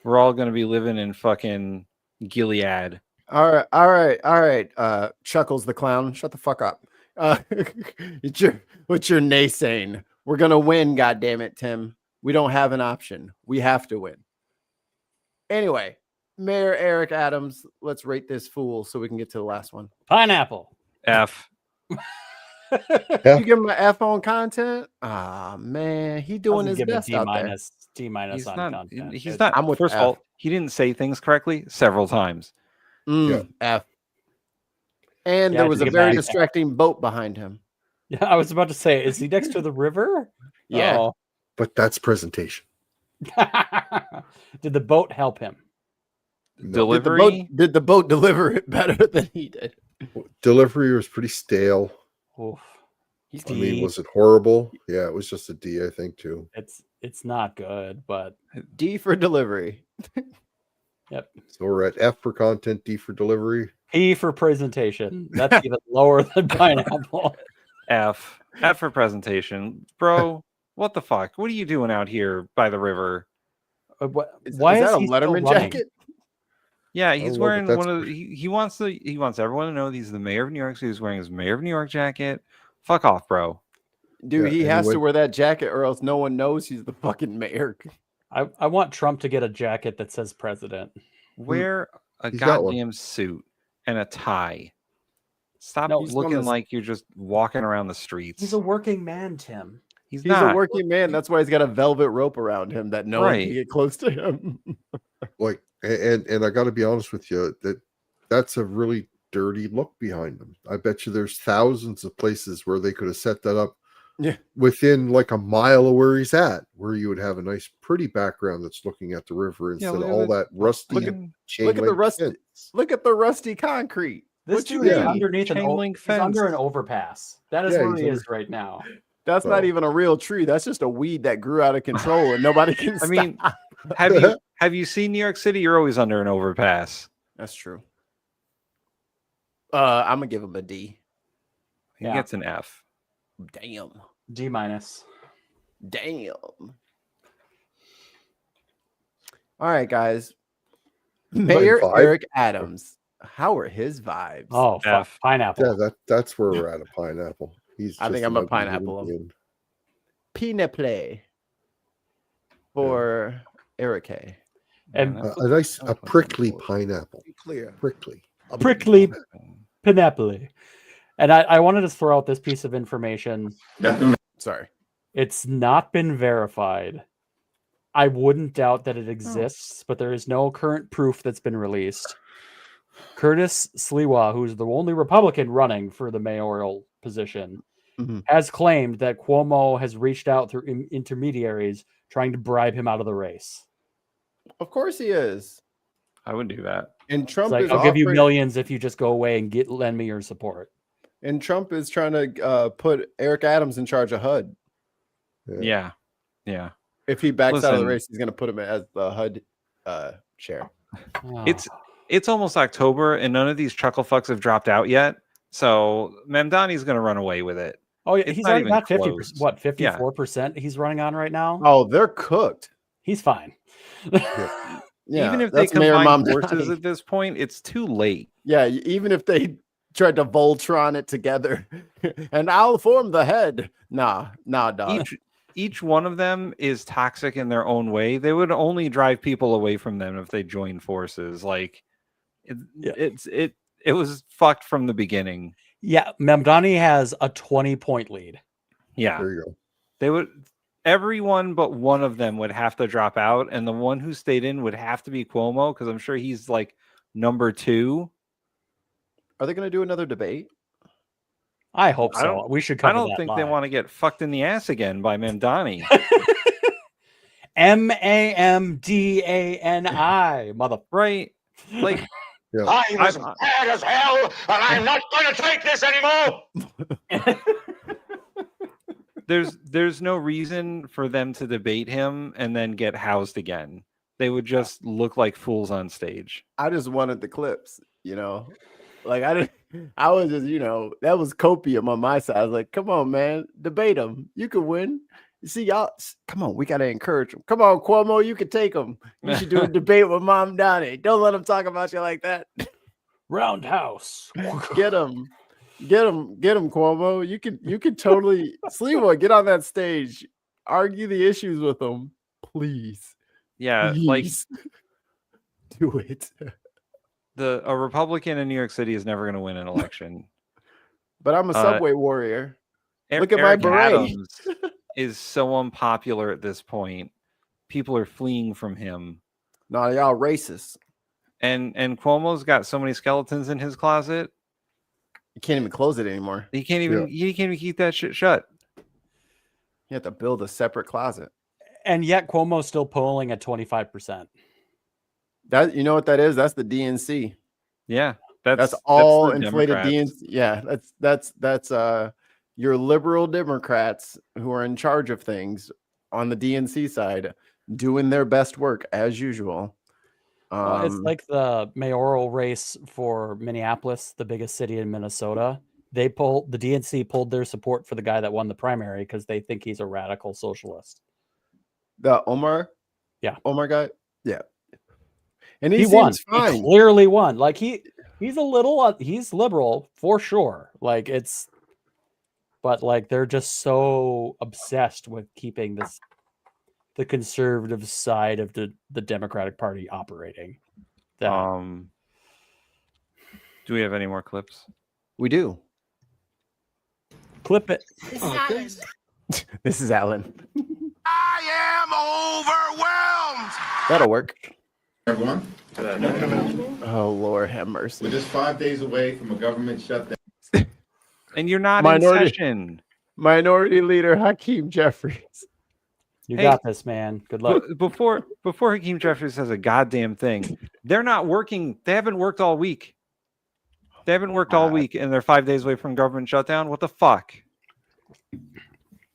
We're all going to be living in fucking Gilead. All right. Chuckles the clown. Shut the fuck up. What's your naysaying? We're going to win, goddammit, Tim. We don't have an option. We have to win. Anyway, Mayor Eric Adams, let's rate this fool so we can get to the last one. Pineapple. F. You give him an F on content? Ah, man. He doing his best out there. D- on content. He's not. I'm with First of all, he didn't say things correctly several times. F. And there was a very distracting boat behind him. Yeah, I was about to say, is he next to the river? Yeah. Oh. But that's presentation. Did the boat help him? Delivery? Did the boat deliver it better than he did? Delivery was pretty stale. Oof. I mean, was it horrible? Yeah, it was just a D, I think, too. It's not good, but D for delivery. Yep. So we're at F for content, D for delivery. P for presentation. That's even lower than pineapple. F for presentation, bro. What the fuck? What are you doing out here by the river? Why is that a he Letterman still running? jacket? Yeah, he's Oh, wearing that's one of the, he wants everyone to know he's the mayor of New York, so he's wearing his mayor of New York jacket. Fuck off, bro. Dude, Yeah, he has to anyway. wear that jacket or else no one knows he's the fucking mayor. I want Trump to get a jacket that says president. Wear a He's got one. goddamn suit and a tie. Stop No, looking like you're just walking around the streets. He's a working man, Tim. He's a not. working man. That's why he's got a velvet rope around him that no one Right. can get close to him. Like, and I got to be honest with you, that's a really dirty look behind them. I bet you there's thousands of places where they could have set that up within like a mile of where he's at, where you would have a nice, pretty background that's looking at the river instead of all that rusty chain Look at the link rusty. fence. Look at the rusty concrete. This What you dude is mean? underneath Chain link he's fence. under an overpass. That is Yeah, where he's he under- is right now. That's not even a real tree. That's just a weed that grew out of control and nobody can I stop. mean, have you seen New York City? You're always under an overpass. That's true. I'm gonna give him a D. He Yeah. gets an F. Damn. D minus. Damn. All right, guys. Mayor Five. Eric Adams. How are his vibes? Oh, F. pineapple. Yeah, that's where we're at. A pineapple. He's. I think just I'm a ugly pineapple. human being. Pineapple for Eric A. And A nice, a prickly pineapple. Be clear. Prickly. prickly pineapple. And I wanted to throw out this piece of information. Sorry. It's not been verified. I wouldn't doubt that it exists, but there is no current proof that's been released. Curtis Sliwa, who's the only Republican running for the mayoral position, has claimed that Cuomo has reached out through intermediaries trying to bribe him out of the race. Of course he is. I would do that. And Trump It's like, is I'll give you offering- millions if you just go away and lend me your support. And Trump is trying to put Eric Adams in charge of HUD. Yeah. If he backs out of the Listen. race, he's going to put him as the HUD chair. It's almost October and none of these chuckle fucks have dropped out yet. So Mamdani's going to run away with it. Oh yeah, It's he's not already even got 50%. close. What, Yeah. 54% he's running on right now? Oh, they're cooked. He's fine. Yeah, Even if they that's Mayor combine Mamdani. forces at this point, it's too late. Yeah, even if they tried to Voltron it together and I'll form the head. Nah, dog. Each one of them is toxic in their own way. They would only drive people away from them if they joined forces. Like it was fucked from the beginning. Yeah, Mamdani has a 20-point lead. Yeah. There you go. They would everyone but one of them would have to drop out, and the one who stayed in would have to be Cuomo, because I'm sure he's like number 2. Are they going to do another debate? I hope so. We should cover I don't that think they live. want to get fucked in the ass again by Mamdani. Mamdani, mother. Right. Like I'm as mad as hell, and I'm not going to take this anymore. there's no reason for them to debate him and then get housed again. They would just look like fools on stage. I just wanted the clips, Like I was just, that was copium on my side. I was like, come on, man, debate him. You could win. You see, y'all, come on, we got to encourage him. Come on, Cuomo, you could take him. You should do a debate with Mamdani. Don't let him talk about you like that. Roundhouse. Get him, Cuomo. You could totally Sliwa, get on that stage, argue the issues with him, please. Yeah, Please. Do it. A Republican in New York City is never going to win an election. But I'm a subway warrior. Look at Eric my beret. Adams is so unpopular at this point. People are fleeing from him. No, y'all racist. And Cuomo's got so many skeletons in his closet. You can't even close it anymore. He can't even keep that shit shut. You have to build a separate closet. And yet Cuomo's still polling at 25%. That, you know what that is? That's the DNC. Yeah, that's all the inflated Democrats. DNC. Yeah, that's your liberal Democrats who are in charge of things on the DNC side doing their best work as usual. Well, it's like the mayoral race for Minneapolis, the biggest city in Minnesota. The DNC pulled their support for the guy that won the primary because they think he's a radical socialist. The Omar? Yeah. Omar guy? Yeah. And he won. seems fine. He clearly won. Like he's a little he's liberal for sure. Like but like they're just so obsessed with keeping the conservative side of the Democratic Party operating. That do we have any more clips? We do. Clip it. This is Alan. I am overwhelmed. That'll work. Everyone. Oh, Lord have mercy. We're just 5 days away from a government shutdown. And you're not in session. Minority Leader Hakeem Jeffries. You got this, man. Good luck. Before Hakeem Jeffries says a goddamn thing, they're not working. They haven't worked all week. They haven't worked all week, and they're 5 days away from government shutdown. What the fuck?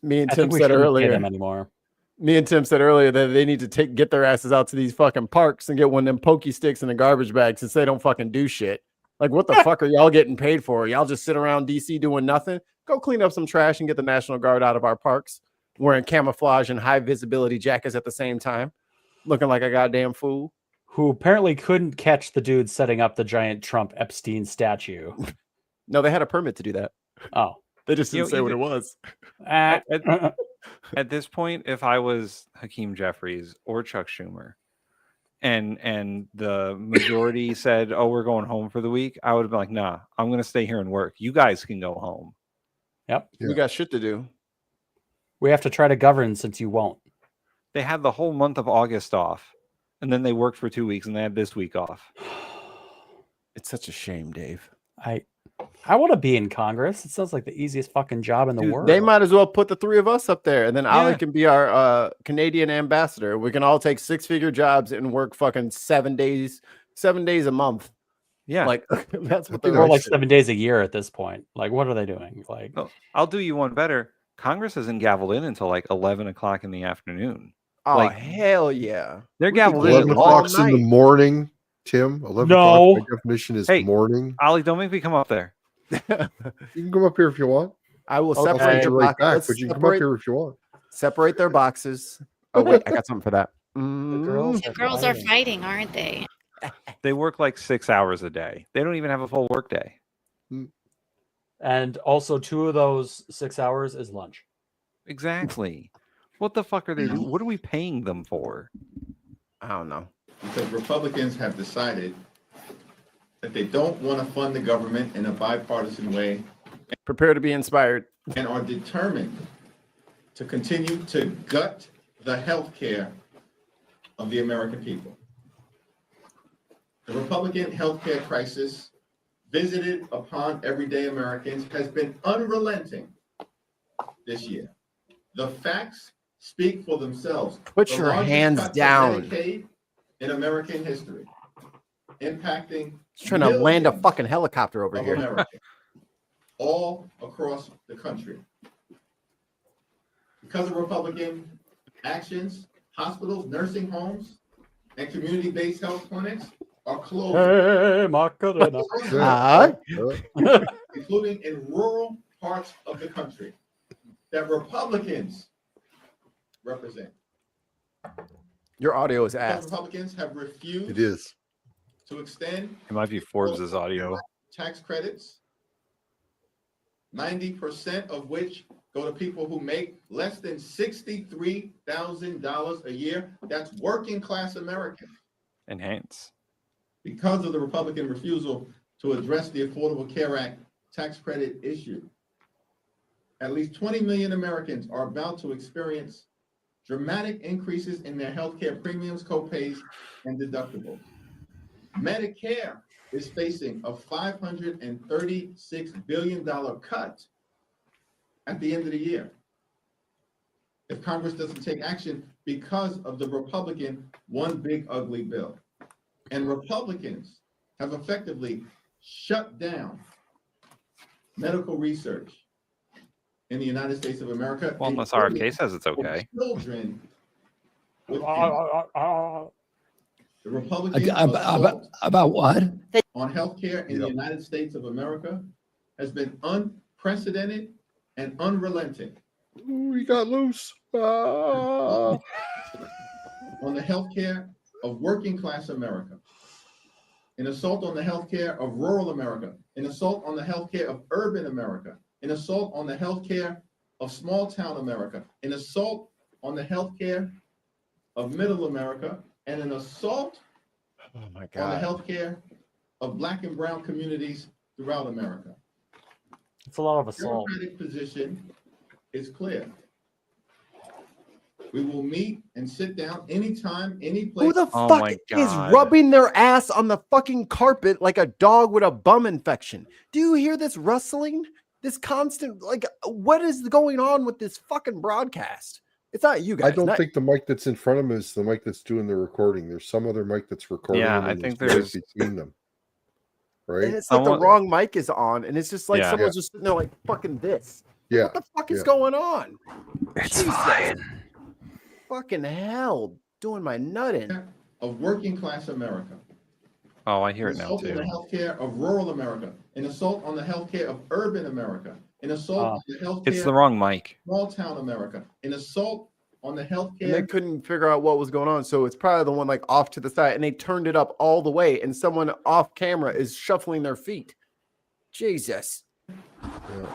Me and Tim said earlier. Me and Tim said earlier that they need to get their asses out to these fucking parks and get one of them pokey sticks in a garbage bag since they don't fucking do shit. Like, what the fuck are y'all getting paid for? Y'all just sit around DC doing nothing? Go clean up some trash and get the National Guard out of our parks, wearing camouflage and high visibility jackets at the same time, looking like a goddamn fool. Who apparently couldn't catch the dude setting up the giant Trump Epstein statue. No, they had a permit to do that. Oh. They just didn't say what it was. At this point, if I was Hakeem Jeffries or Chuck Schumer and the majority said, oh, we're going home for the week, I would have been like, nah, I'm going to stay here and work. You guys can go home. Yep. We got shit to do. We have to try to govern since you won't. They had the whole month of August off, and then they worked for 2 weeks, and they had this week off. It's such a shame, Dave. I want to be in Congress. It sounds like the easiest fucking job in the world. They might as well put the three of us up there, and then Ali can be our Canadian ambassador. We can all take 6-figure jobs and work fucking 7 days a month. Yeah, like that's what they're more like 7 days a year at this point. Like, what are they doing? Like, I'll do you one better. Congress isn't gavelled in until like 11 o'clock in the afternoon. Oh, like, hell yeah! They're gavelled in 11 o'clock in the morning. Tim, 11 o'clock by definition is morning. Ollie, don't make me come up there. You can come up here if you want. I will I'll separate your right back, but you can come up here if you want. Separate their boxes. Oh wait, I got something for that. The girls are fighting, aren't they? They work like 6 hours a day. They don't even have a full work day. And also 2 of those 6 hours is lunch. Exactly. What the fuck are they doing? What are we paying them for? I don't know. Because Republicans have decided that they don't want to fund the government in a bipartisan way. Prepare to be inspired. And are determined to continue to gut the health care of the American people. The Republican healthcare crisis visited upon everyday Americans has been unrelenting this year. The facts speak for themselves. Put The your largest hands cuts to down. Medicaid in American history, impacting Just trying to land a millions fucking helicopter over of here. Americans, all across the country. Because of Republican actions, hospitals, nursing homes, and community-based health clinics are closed. Hey, Macarena. Including in rural parts of the country that Republicans represent. Your audio is Because ass. Republicans have refused It is. to extend It might be Forbes's audio. tax credits, 90% of which go to people who make less than $63,000 a year. That's working class Americans. Enhance. Because of the Republican refusal to address the Affordable Care Act tax credit issue, at least 20 million Americans are about to experience dramatic increases in their healthcare premiums, copays, and deductibles. Medicare is facing a $536 billion cut at the end of the year. if Congress doesn't take action because of the Republican one big ugly bill. And Republicans have effectively shut down medical research in the United States of America. Well, unless RFK says it's okay. Children with the Republicans about what? on healthcare in the United States of America has been unprecedented and unrelenting. We got loose. On the healthcare of working class America, an assault on the healthcare of rural America, an assault on the healthcare of urban America, an assault on the healthcare of small town America, an assault on the healthcare of middle America, and an assault on the healthcare of Black and brown communities throughout America. It's a lot of assault. The Democratic position is clear. We will meet and sit down anytime, any place. Who the fuck is rubbing their ass on the fucking carpet like a dog with a bum infection? Do you hear this rustling? This constant, like, what is going on with this fucking broadcast? It's not you guys. I don't think the mic that's in front of him is the mic that's doing the recording. There's some other mic that's recording. Yeah, I think there's between them. Right? And it's like the wrong mic is on, and it's just like someone's just sitting there like fucking this. Yeah. What the fuck is going on? It's fine. Fucking hell, doing my nutting. Of working class America. Oh, I hear it now Assault on too. the healthcare of rural America, an assault on the healthcare of urban America, an assault on the healthcare. It's the wrong mic. Small town America, an assault on the healthcare. And they couldn't figure out what was going on, so it's probably the one like off to the side, and they turned it up all the way, and someone off camera is shuffling their feet. Jesus,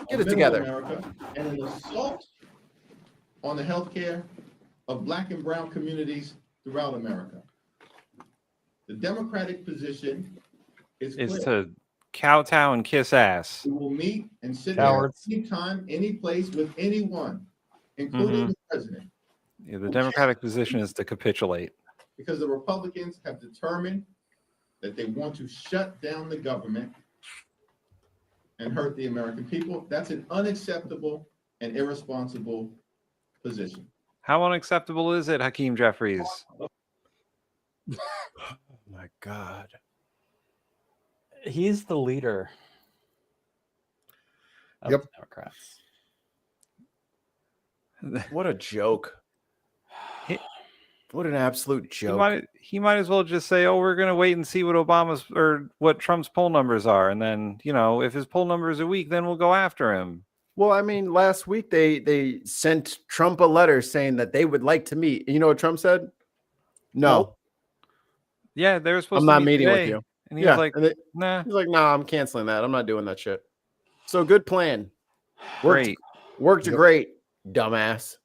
get it together. America, and an assault on the healthcare of Black and brown communities throughout America. The Democratic position is clear. Is to kowtow and kiss ass. We will meet and sit Cowards. down anytime, any place with anyone, including the president. Yeah, the Democratic position is to capitulate. Because the Republicans have determined that they want to shut down the government and hurt the American people. That's an unacceptable and irresponsible position. How unacceptable is it, Hakeem Jeffries? Oh my God. He's the leader of the Democrats. What a joke. What an absolute joke. He might as well just say, "Oh, we're going to wait and see what Obama's or what Trump's poll numbers are, and then, you know, if his poll numbers are weak, then we'll go after him." Well, I mean, last week they sent Trump a letter saying that they would like to meet. And you know what Trump said? No. Yeah, they were supposed I'm to not meet meeting today, with you. and he was like, and "Nah." He's like, "Nah, I'm canceling that. I'm not doing that shit." So good plan. Great. Worked great, dumbass.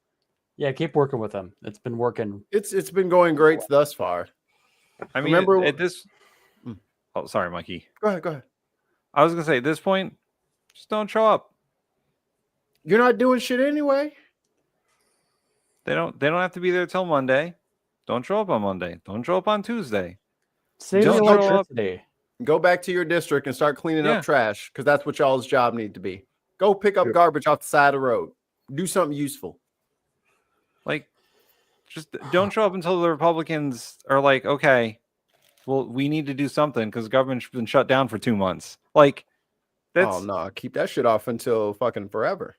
Yeah, keep working with them. It's been working. It's been going great thus far. I mean, remember at this. Oh, sorry, Mikey. Go ahead. I was gonna say at this point, just don't show up. You're not doing shit anyway. They don't have to be there till Monday. Don't show up on Monday. Don't show up on Tuesday. Save the electricity. Go back to your district and start cleaning Yeah. up trash, because that's what y'all's job need to be. Go pick up garbage off the side of the road. Do something useful. Like, just don't show up until the Republicans are like, okay, well, we need to do something because the government's been shut down for 2 months. Like, that's Oh no, keep that shit off until fucking forever.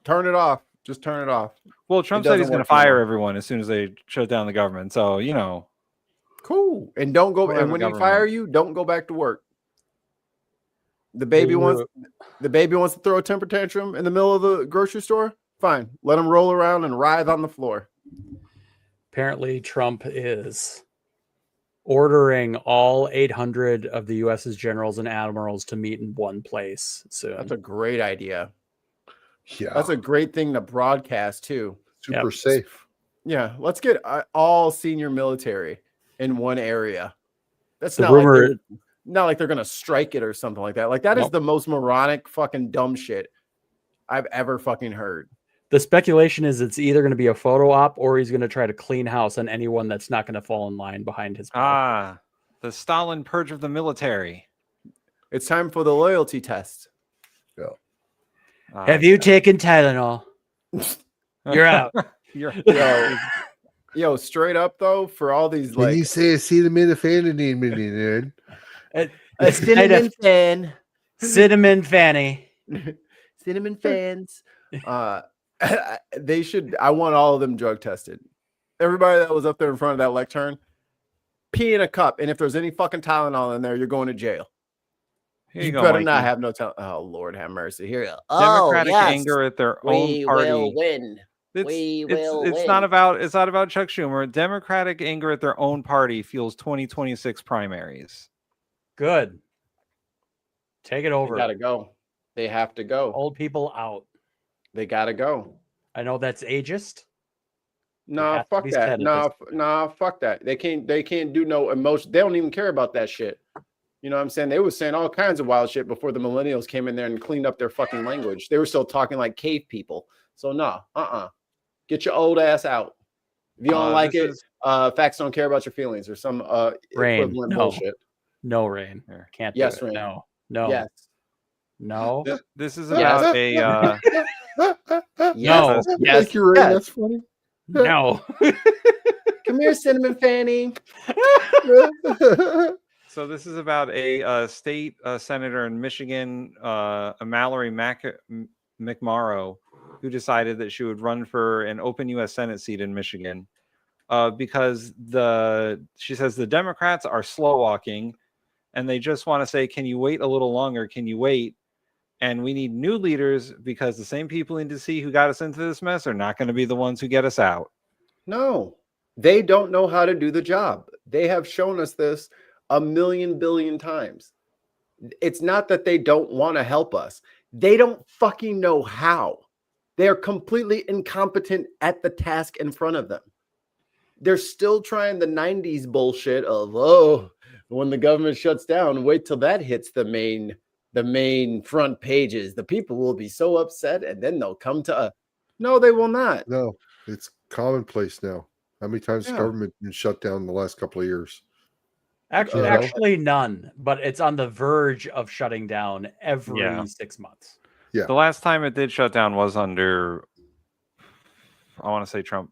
Turn it off. Just turn it off. well, Trump It said he's doesn't going to work fire anymore. everyone as soon as they shut down the government. So, you know, Cool. And don't go. We'll have And a when he government. fire you, don't go back to work. The baby wants to throw a temper tantrum in the middle of the grocery store. Fine, let him roll around and writhe on the floor. Apparently, Trump is ordering all 800 of the U.S.'s generals and admirals to meet in one place soon. That's a great idea. Yeah, That's a great thing to broadcast too. super safe. Yeah, let's get all senior military in one area. That's The not rumor- not like they're gonna strike it or something like that. Like that is Nope. the most moronic fucking dumb shit I've ever fucking heard. The speculation is it's either going to be a photo op or he's going to try to clean house on anyone that's not going to fall in line behind his back. the Stalin purge of the military. It's time for the loyalty test. Yeah. Have you taken Tylenol? You're out. Yo, straight up though, for all these When you say acetaminophen, a cinnamon fan, cinnamon fanny, cinnamon fans. They should. I want all of them drug tested. Everybody that was up there in front of that lectern, pee in a cup, and if there's any fucking Tylenol in there, you're going to jail. Here you go, better Mikey. not have no Tylenol. Oh Lord, have mercy. Here you go. Democratic Oh, yes. anger at their own party. We will win. It's not about Chuck Schumer. Democratic anger at their own party fuels 2026 primaries. Good. Take it over. They gotta go. They have to go. Old people out. They gotta go. I know that's ageist. No, fuck that. No, fuck that. They can't do no emotion. They don't even care about that shit. You know what I'm saying? They were saying all kinds of wild shit before the millennials came in there and cleaned up their fucking language. They were still talking like cave people. So no, get your old ass out. If you don't like it, facts don't care about your feelings or some equivalent bullshit. No, Rain. Can't do yes, it. Rain. No. Yes. No. This is about a no. Yes. Thank you, Rain. That's funny. No. Come here, Cinnamon Fanny. So this is about a state senator in Michigan, Mallory McMorrow, who decided that she would run for an open U.S. Senate seat in Michigan because she says the Democrats are slow walking and they just want to say, can you wait a little longer? Can you wait? And we need new leaders because the same people in D.C. who got us into this mess are not going to be the ones who get us out. No, they don't know how to do the job. They have shown us this a million billion times. It's not that they don't want to help us. They don't fucking know how. They are completely incompetent at the task in front of them. They're still trying the 90s bullshit of, when the government shuts down, wait till that hits the main front pages. The people will be so upset and then they'll come to us. No, they will not. No, it's commonplace now. How many times has government been shut down in the last couple of years? Actually none, but it's on the verge of shutting down every 6 months. Yeah. The last time it did shut down was under, I want to say Trump.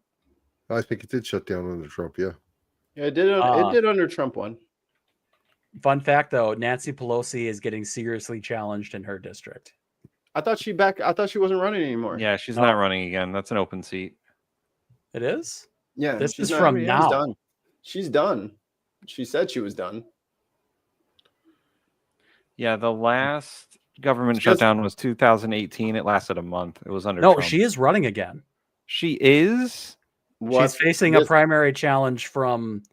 I think it did shut down under Trump. Yeah. Yeah, it did. It did under Trump one. Fun fact, though, Nancy Pelosi is getting seriously challenged in her district. I thought she wasn't running anymore. Yeah, she's not running again. That's an open seat. It is? Yeah. This is from now. Done. She's done. She said she was done. Yeah, the last government shutdown was 2018. It lasted a month. It was under Trump. She is running again. She is? She's facing a primary challenge from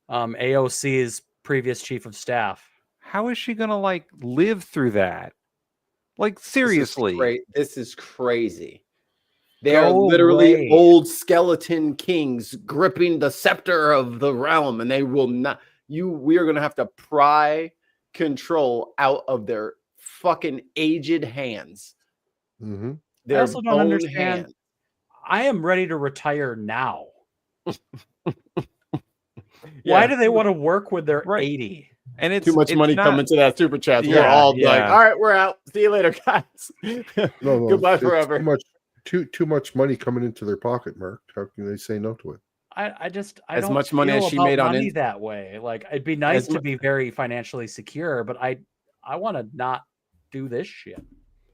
AOC's previous chief of staff. How is she going to live through that? Like, seriously. This is crazy. They are literally old skeleton kings gripping the scepter of the realm, and they will not. We are going to have to pry control out of their fucking aged hands. Mm-hmm. I also don't understand. I am ready to retire now. Why do they want to work when they're 80? And it's too much money coming to that super chat. Yeah, we're all like, all right, we're out. See you later, guys. No, Goodbye forever. Too much money coming into their pocket, Mark. How can they say no to it? I as don't much money feel as she about made on money it that way. Like, it'd be nice to be very financially secure, but I want to not do this shit.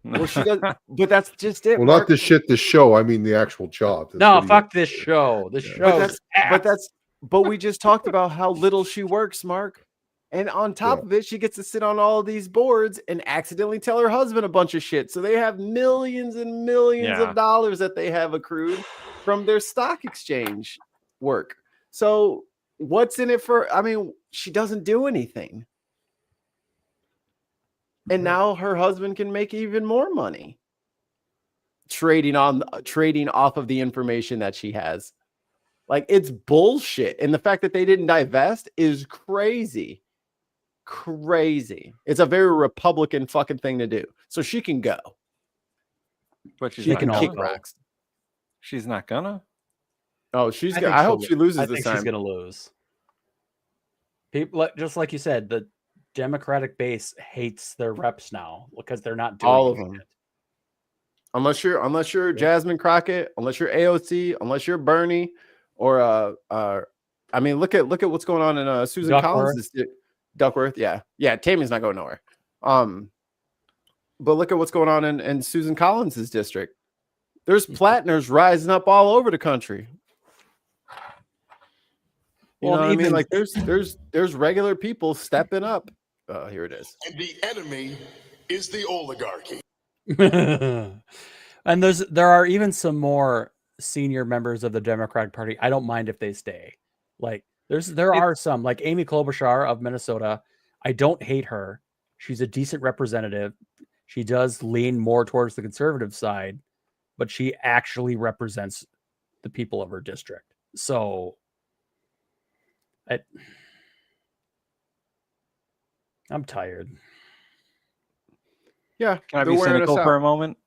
Well, she does, but that's just it. Well, Mark. not the shit, the show. I mean, the actual job. No, fuck this show. The show. But we just talked about how little she works, Mark. And on top of it, she gets to sit on all these boards and accidentally tell her husband a bunch of shit. So they have millions and millions of dollars that they have accrued from their stock exchange work. So what's in it for? I mean, she doesn't do anything. And now her husband can make even more money trading off of the information that she has. Like, it's bullshit. And the fact that they didn't divest is crazy. Crazy. It's a very Republican fucking thing to do. So she can go. But she can kick rocks. She's not gonna. Oh, I hope she loses this time. She's gonna lose. People, just like you said, the Democratic base hates their reps now because they're not doing all of them. Unless you're Jasmine Crockett, unless you're AOC, unless you're Bernie, or I mean, look at what's going on in Susan Duckworth. Collins. Duckworth, yeah. Tammy's not going nowhere. But look at what's going on in Susan Collins's district. There's Plattners rising up all over the country. You know what I mean? Like there's regular people stepping up. Here it is. And the enemy is the oligarchy. And there are even some more senior members of the Democratic Party. I don't mind if they stay. Like there are some, like Amy Klobuchar of Minnesota. I don't hate her. She's a decent representative. She does lean more towards the conservative side, but she actually represents the people of her district. So I'm tired. Yeah. Can I be cynical for a moment?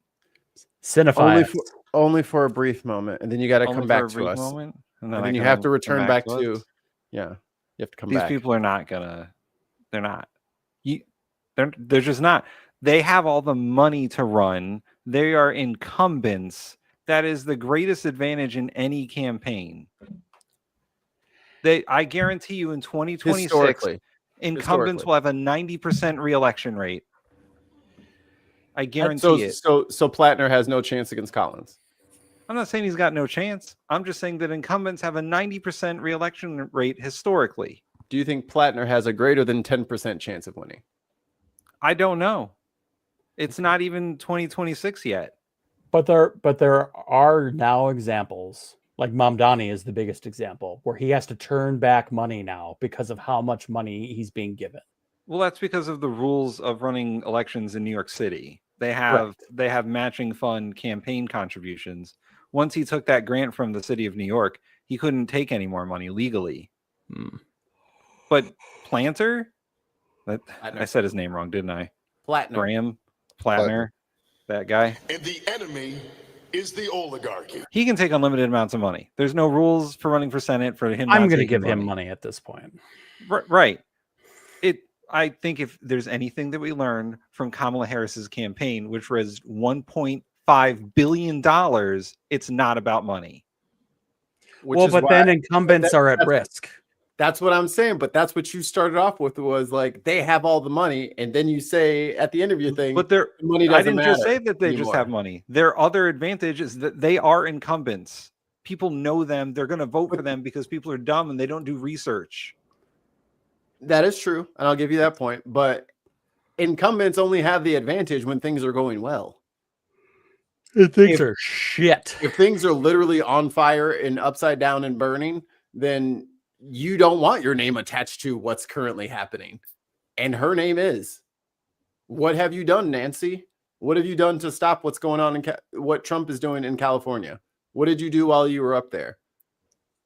Cinephile. Only for a brief moment, and then you got to come back to us. Moment, and then you have to return back to. Yeah, you have to come back. These people are not gonna. They're not. They're just not. They have all the money to run. They are incumbents. That is the greatest advantage in any campaign. I guarantee you in 2026, incumbents will have a 90% reelection rate. I guarantee it. So Plattner has no chance against Collins. I'm not saying he's got no chance. I'm just saying that incumbents have a 90% reelection rate historically. Do you think Plattner has a greater than 10% chance of winning? I don't know. It's not even 2026 yet. But there are now examples, like Mamdani is the biggest example, where he has to turn back money now because of how much money he's being given. Well, that's because of the rules of running elections in New York City. They have matching fund campaign contributions. Once he took that grant from the city of New York, he couldn't take any more money legally. But Planter, I said his name wrong, didn't I? Plattner. Graham Plattner, that guy. And the enemy is the oligarchy. He can take unlimited amounts of money. There's no rules for running for Senate for him. I'm going to give him money at this point. Right. I think if there's anything that we learned from Kamala Harris's campaign, which was $1.5 billion, it's not about money. Then incumbents are at risk. That's what I'm saying. But that's what you started off with, was like they have all the money, and then you say at the interview thing, but money doesn't I didn't matter just say that they anymore. just have money. Their other advantage is that they are incumbents. People know them. They're going to vote for them because people are dumb and they don't do research. That is true, and I'll give you that point. But incumbents only have the advantage when things are going well. Things are shit. If things are literally on fire and upside down and burning, then you don't want your name attached to what's currently happening. And her name is. What have you done, Nancy? What have you done to stop what's going on what Trump is doing in California? What did you do while you were up there?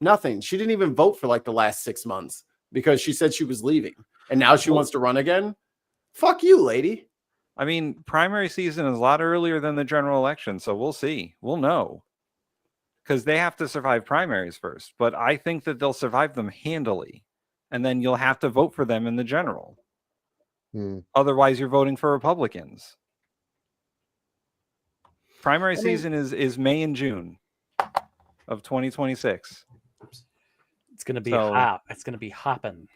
Nothing. She didn't even vote for like the last 6 months because she said she was leaving. And now she wants to run again? Fuck you, lady. I mean, primary season is a lot earlier than the general election, so we'll see. We'll know. Because they have to survive primaries first. But I think that they'll survive them handily. And then you'll have to vote for them in the general. Otherwise, you're voting for Republicans. Primary season is May and June of 2026. It's going to be hot. It's going to be hopping.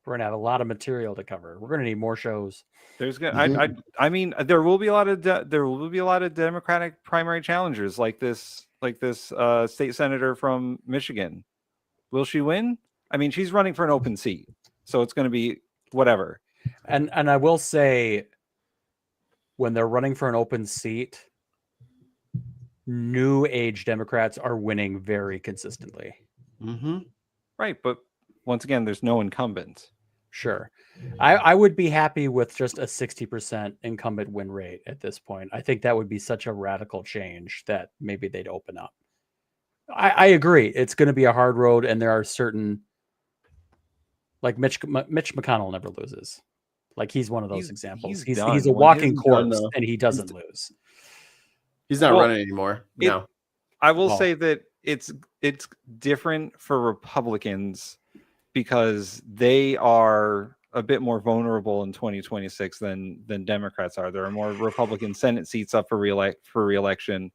We're going to have a lot of material to cover. We're going to need more shows. There's going I mean, there will be a lot of Democratic primary challengers like this state senator from Michigan. Will she win? I mean, she's running for an open seat, so it's going to be whatever. And I will say, when they're running for an open seat, new age Democrats are winning very consistently. Right, but once again, there's no incumbents. Sure. I would be happy with just a 60% incumbent win rate at this point. I think that would be such a radical change that maybe they'd open up. I agree. It's going to be a hard road, and there are certain, like Mitch McConnell never loses. Like he's one of those examples. He's a walking corpse, and he doesn't lose. He's not running anymore. No. I will say that it's different for Republicans because they are a bit more vulnerable in 2026 than Democrats are. There are more Republican Senate seats up for reelection,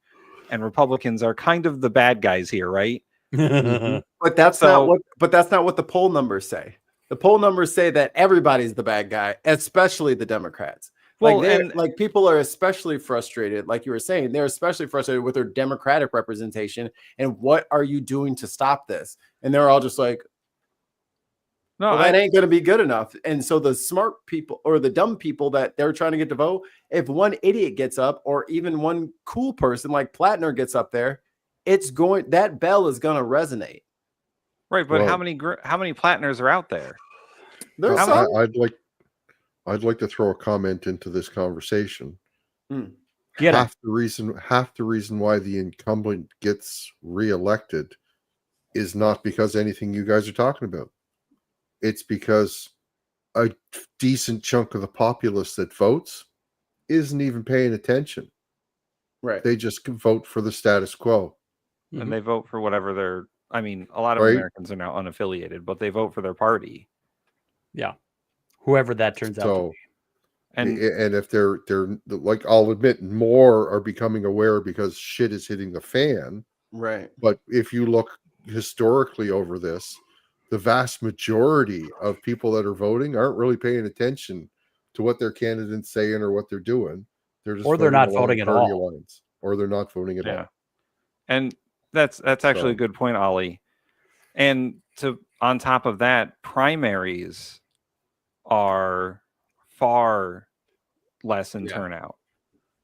and Republicans are kind of the bad guys here, right? But that's not what the poll numbers say. The poll numbers say that everybody's the bad guy, especially the Democrats. Well, like people are especially frustrated, like you were saying, they're especially frustrated with their Democratic representation. And what are you doing to stop this? And they're all just like, no, well, that ain't going to be good enough. And so the smart people or the dumb people that they're trying to get to vote, if one idiot gets up or even one cool person like Plattner gets up there, that bell is going to resonate. Right, but how many Plattners are out there? There's some. I'd like to throw a comment into this conversation. Half the reason why the incumbent gets reelected is not because anything you guys are talking about. It's because a decent chunk of the populace that votes isn't even paying attention. Right. They just vote for the status quo. And they vote for whatever a lot of Americans are now unaffiliated, but they vote for their party. Yeah. Whoever that turns out to be. And if they're like, I'll admit, more are becoming aware because shit is hitting the fan. Right. But if you look historically over this, the vast majority of people that are voting aren't really paying attention to what their candidate's saying or what they're doing. They're just they're not voting at all. Or they're not voting at all. And that's actually a good point, Ollie. And on top of that, primaries are far less in turnout.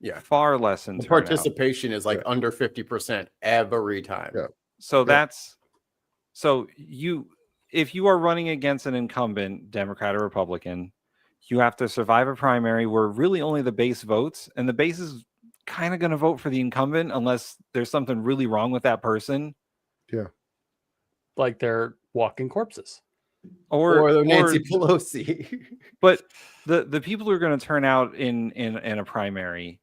Yeah. Far less in turnout. Participation is like under 50% every time. Yeah. So if you are running against an incumbent, Democrat or Republican, you have to survive a primary where really only the base votes, and the base is kind of going to vote for the incumbent unless there's something really wrong with that person. Yeah. Like they're walking corpses. Or Nancy Pelosi. But the people who are going to turn out in a primary,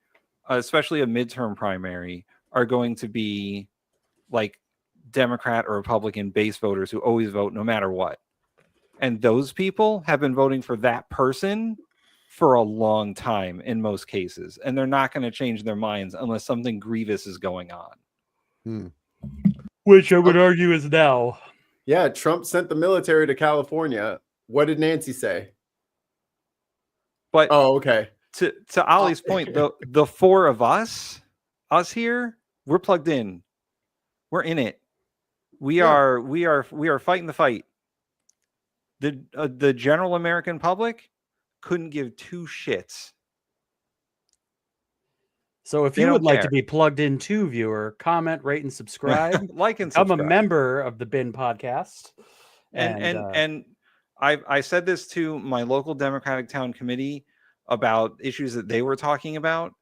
especially a midterm primary, are going to be like Democrat or Republican base voters who always vote no matter what. And those people have been voting for that person for a long time in most cases. And they're not going to change their minds unless something grievous is going on. Which I would argue is now. Yeah, Trump sent the military to California. What did Nancy say? But okay. To Ollie's point, the four of us here, we're plugged in. We're in it. We are fighting the fight. The general American public couldn't give two shits. So if you would like to be plugged in too, viewer, comment, rate, and subscribe. Like and subscribe. I'm a member of the Bin Podcast. And I said this to my local Democratic town committee about issues that they were talking about.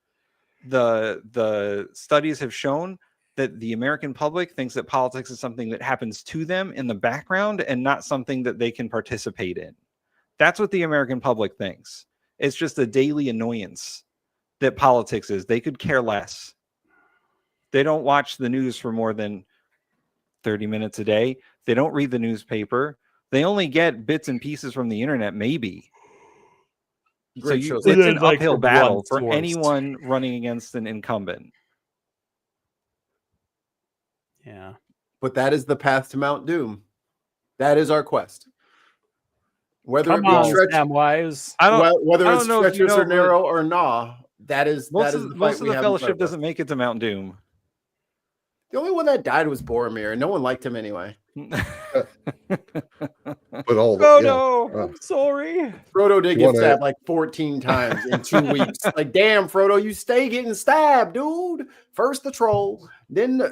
The studies have shown that the American public thinks that politics is something that happens to them in the background and not something that they can participate in. That's what the American public thinks. It's just a daily annoyance that politics is. They could care less. They don't watch the news for more than 30 minutes a day. They don't read the newspaper. They only get bits and pieces from the internet, maybe. So it's an uphill battle for anyone running against an incumbent. Yeah. But that is the path to Mount Doom. That is our quest. Whether Come on, Samwise. Whether it's treacherous or narrow or nah, that is most the of fight the fellowship doesn't make it to Mount Doom. The only one that died was Boromir, and no one liked him anyway. But all Frodo, I'm sorry. Frodo did get stabbed like 14 times in 2 weeks. Like, damn, Frodo, you stay getting stabbed, dude. First the troll, then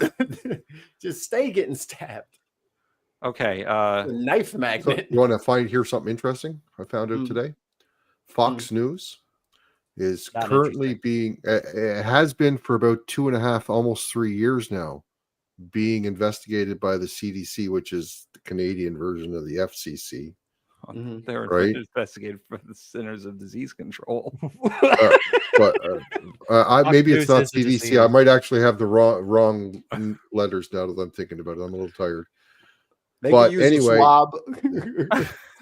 just stay getting stabbed. Okay. The knife magnet. So you want to hear something interesting? I found out today. Fox News is currently being, it has been for about 2.5, almost 3 years now, being investigated by the CDC, which is the Canadian version of the FCC. They were investigated for the Centers of Disease Control. Maybe it's not CDC. I might actually have the wrong letters now that I'm thinking about it. I'm a little tired. They but anyway, swab.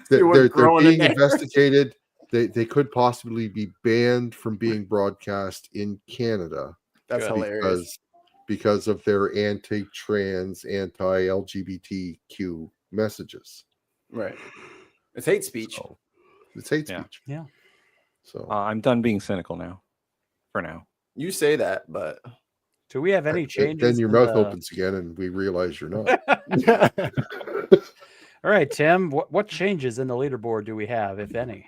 They're being investigated. They could possibly be banned from being broadcast in Canada. That's hilarious. Because of their anti-trans, anti-LGBTQ messages. Right. It's hate speech. So, it's hate speech. Yeah. So I'm done being cynical now. For now. You say that, but do we have any changes? Then your mouth opens again, and we realize you're not. All right, Tim. What changes in the leaderboard do we have, if any?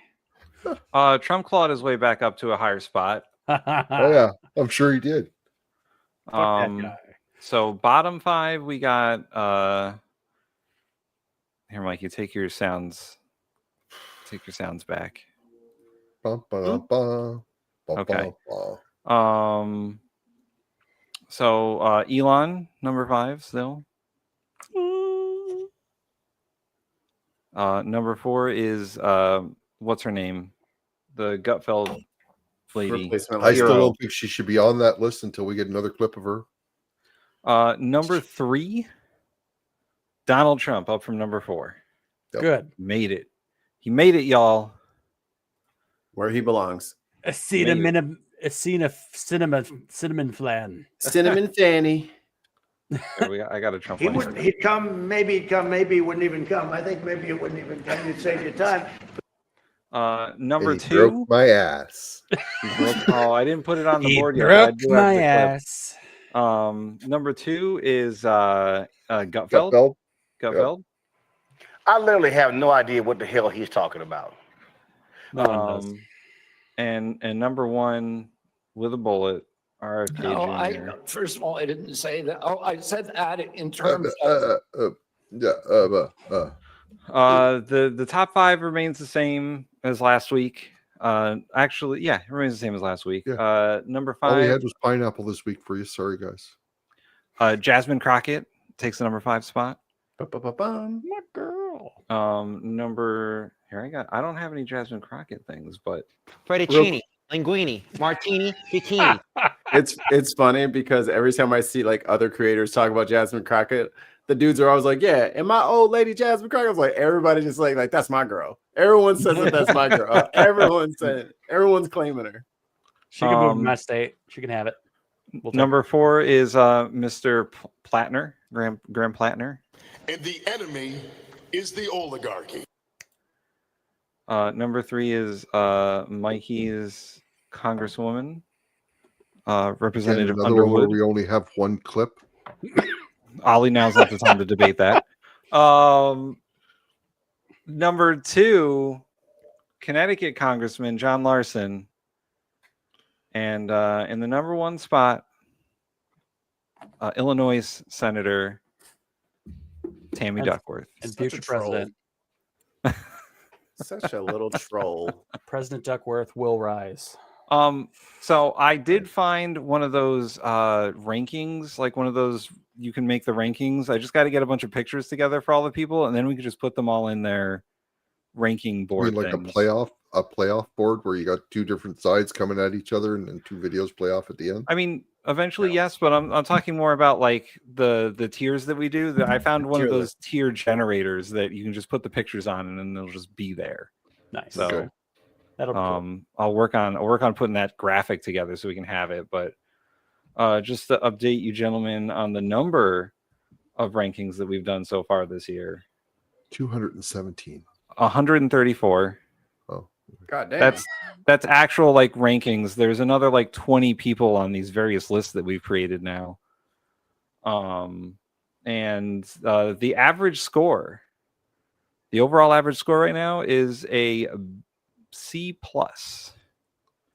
Trump clawed his way back up to a higher spot. Oh yeah, I'm sure he did. So bottom 5, we got here, Mike, you take your sounds back. Okay. So Elon, number 5 still. Number 4 is what's her name? The Gutfeld lady. I still don't think she should be on that list until we get another clip of her. Number 3, Donald Trump, up from number 4. Yep. Good. Made it. He made it, y'all. Where he belongs. Cinnamon flan. Cinnamon Fanny. I got a Trump. He'd come, maybe he wouldn't even come. I think maybe he wouldn't even come. You'd save your time. Number And he 2. broke my ass. Oh, I didn't put it on the board yet. Broke my ass. Number 2 is Gutfeld. Gutfeld. I literally have no idea what the hell he's talking about. No one does. And number 1 with a bullet, RFK Jr. First of all, I didn't say that. Oh, I said that in terms of the top 5 remains the same as last week. Actually, yeah, it remains the same as last week. Yeah. Number 5. All we had was pineapple this week for you. Sorry, guys. Jasmine Crockett takes the number 5 spot. My girl. I don't have any Jasmine Crockett things, but fettuccine, linguine, martini, bikini. It's funny because every time I see like other creators talk about Jasmine Crockett, the dudes are always like, "Yeah," and my old lady Jasmine Crockett was like, everybody just like that's my girl. Everyone says that that's my girl. Everyone's claiming her. She can move to my state. She can have it. Number 4 is Mr. Plattner, Graham Plattner. And the enemy is the oligarchy. Number 3 is Mikey's Congresswoman, Representative Again, another one where Underwood. we only have one clip. Ollie, now's not the time to debate that. Number 2, Connecticut Congressman John Larson. And in the number 1 spot, Illinois Senator Tammy Duckworth. And future president. Such a little troll. President Duckworth will rise. So I did find one of those rankings, like one of those you can make the rankings. I just got to get a bunch of pictures together for all the people, and then we can just put them all in their ranking board. Like things. a playoff board where you got 2 different sides coming at each other, and then 2 videos play off at the end. I mean, eventually, yes, but I'm talking more about like the tiers that we do. That I found one of those tier generators that you can just put the pictures on, and then they'll just be there. Nice. So Okay. That'll be cool. I'll work on putting that graphic together so we can have it. But just to update you gentlemen on the number of rankings that we've done so far this year. 217. 134. Oh, God damn. That's actual like rankings. There's another like 20 people on these various lists that we've created now. And the average score, the overall average score right now is a C+.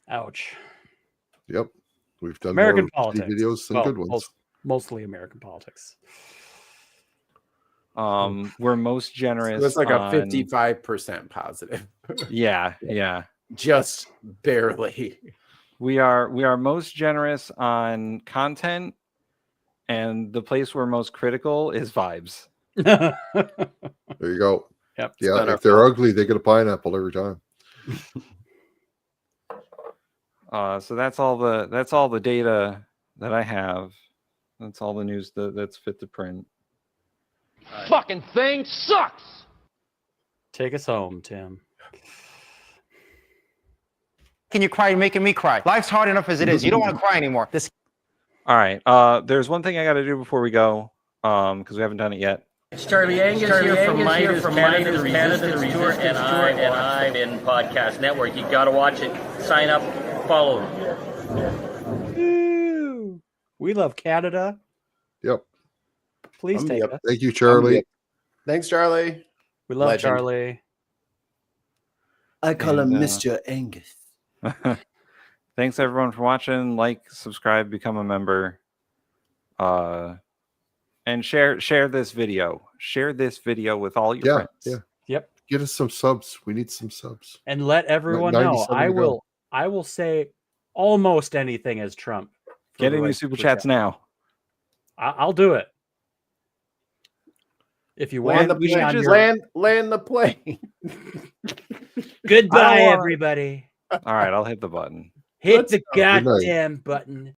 Ouch. Yep. We've done American more politics. videos than good ones. Mostly American politics. We're most generous. So it's like a 55% positive. Yeah. Just barely. We are most generous on content, and the place we're most critical is vibes. There you go. Yep. Yeah, if they're ugly, they get a pineapple every time. So that's all the data that I have. That's all the news that's fit to print. Fucking thing sucks. Take us home, Tim. Can you cry? You're making me cry. Life's hard enough as it is. You don't want to cry anymore. This. All right. There's one thing I got to do before we go, because we haven't done it yet. It's Charlie Angus here from Midas Canada Resistance Tour, and I'm in Podcast Network. You got to watch it. Sign up, follow them. We love Canada. Yep. Please take us. Thank you, Charlie. Thanks, Charlie. We love Legend. Charlie. I call him Mr. Angus. Thanks everyone for watching. Like, subscribe, become a member, and share this video. Share this video with all your friends. Yeah. Yep. Get us some subs. We need some subs. And let everyone know. I will say almost anything as Trump. Get any super chats now. I'll do it. If you want land the plane. Goodbye, everybody. All right, I'll hit the button. Hit the goddamn button.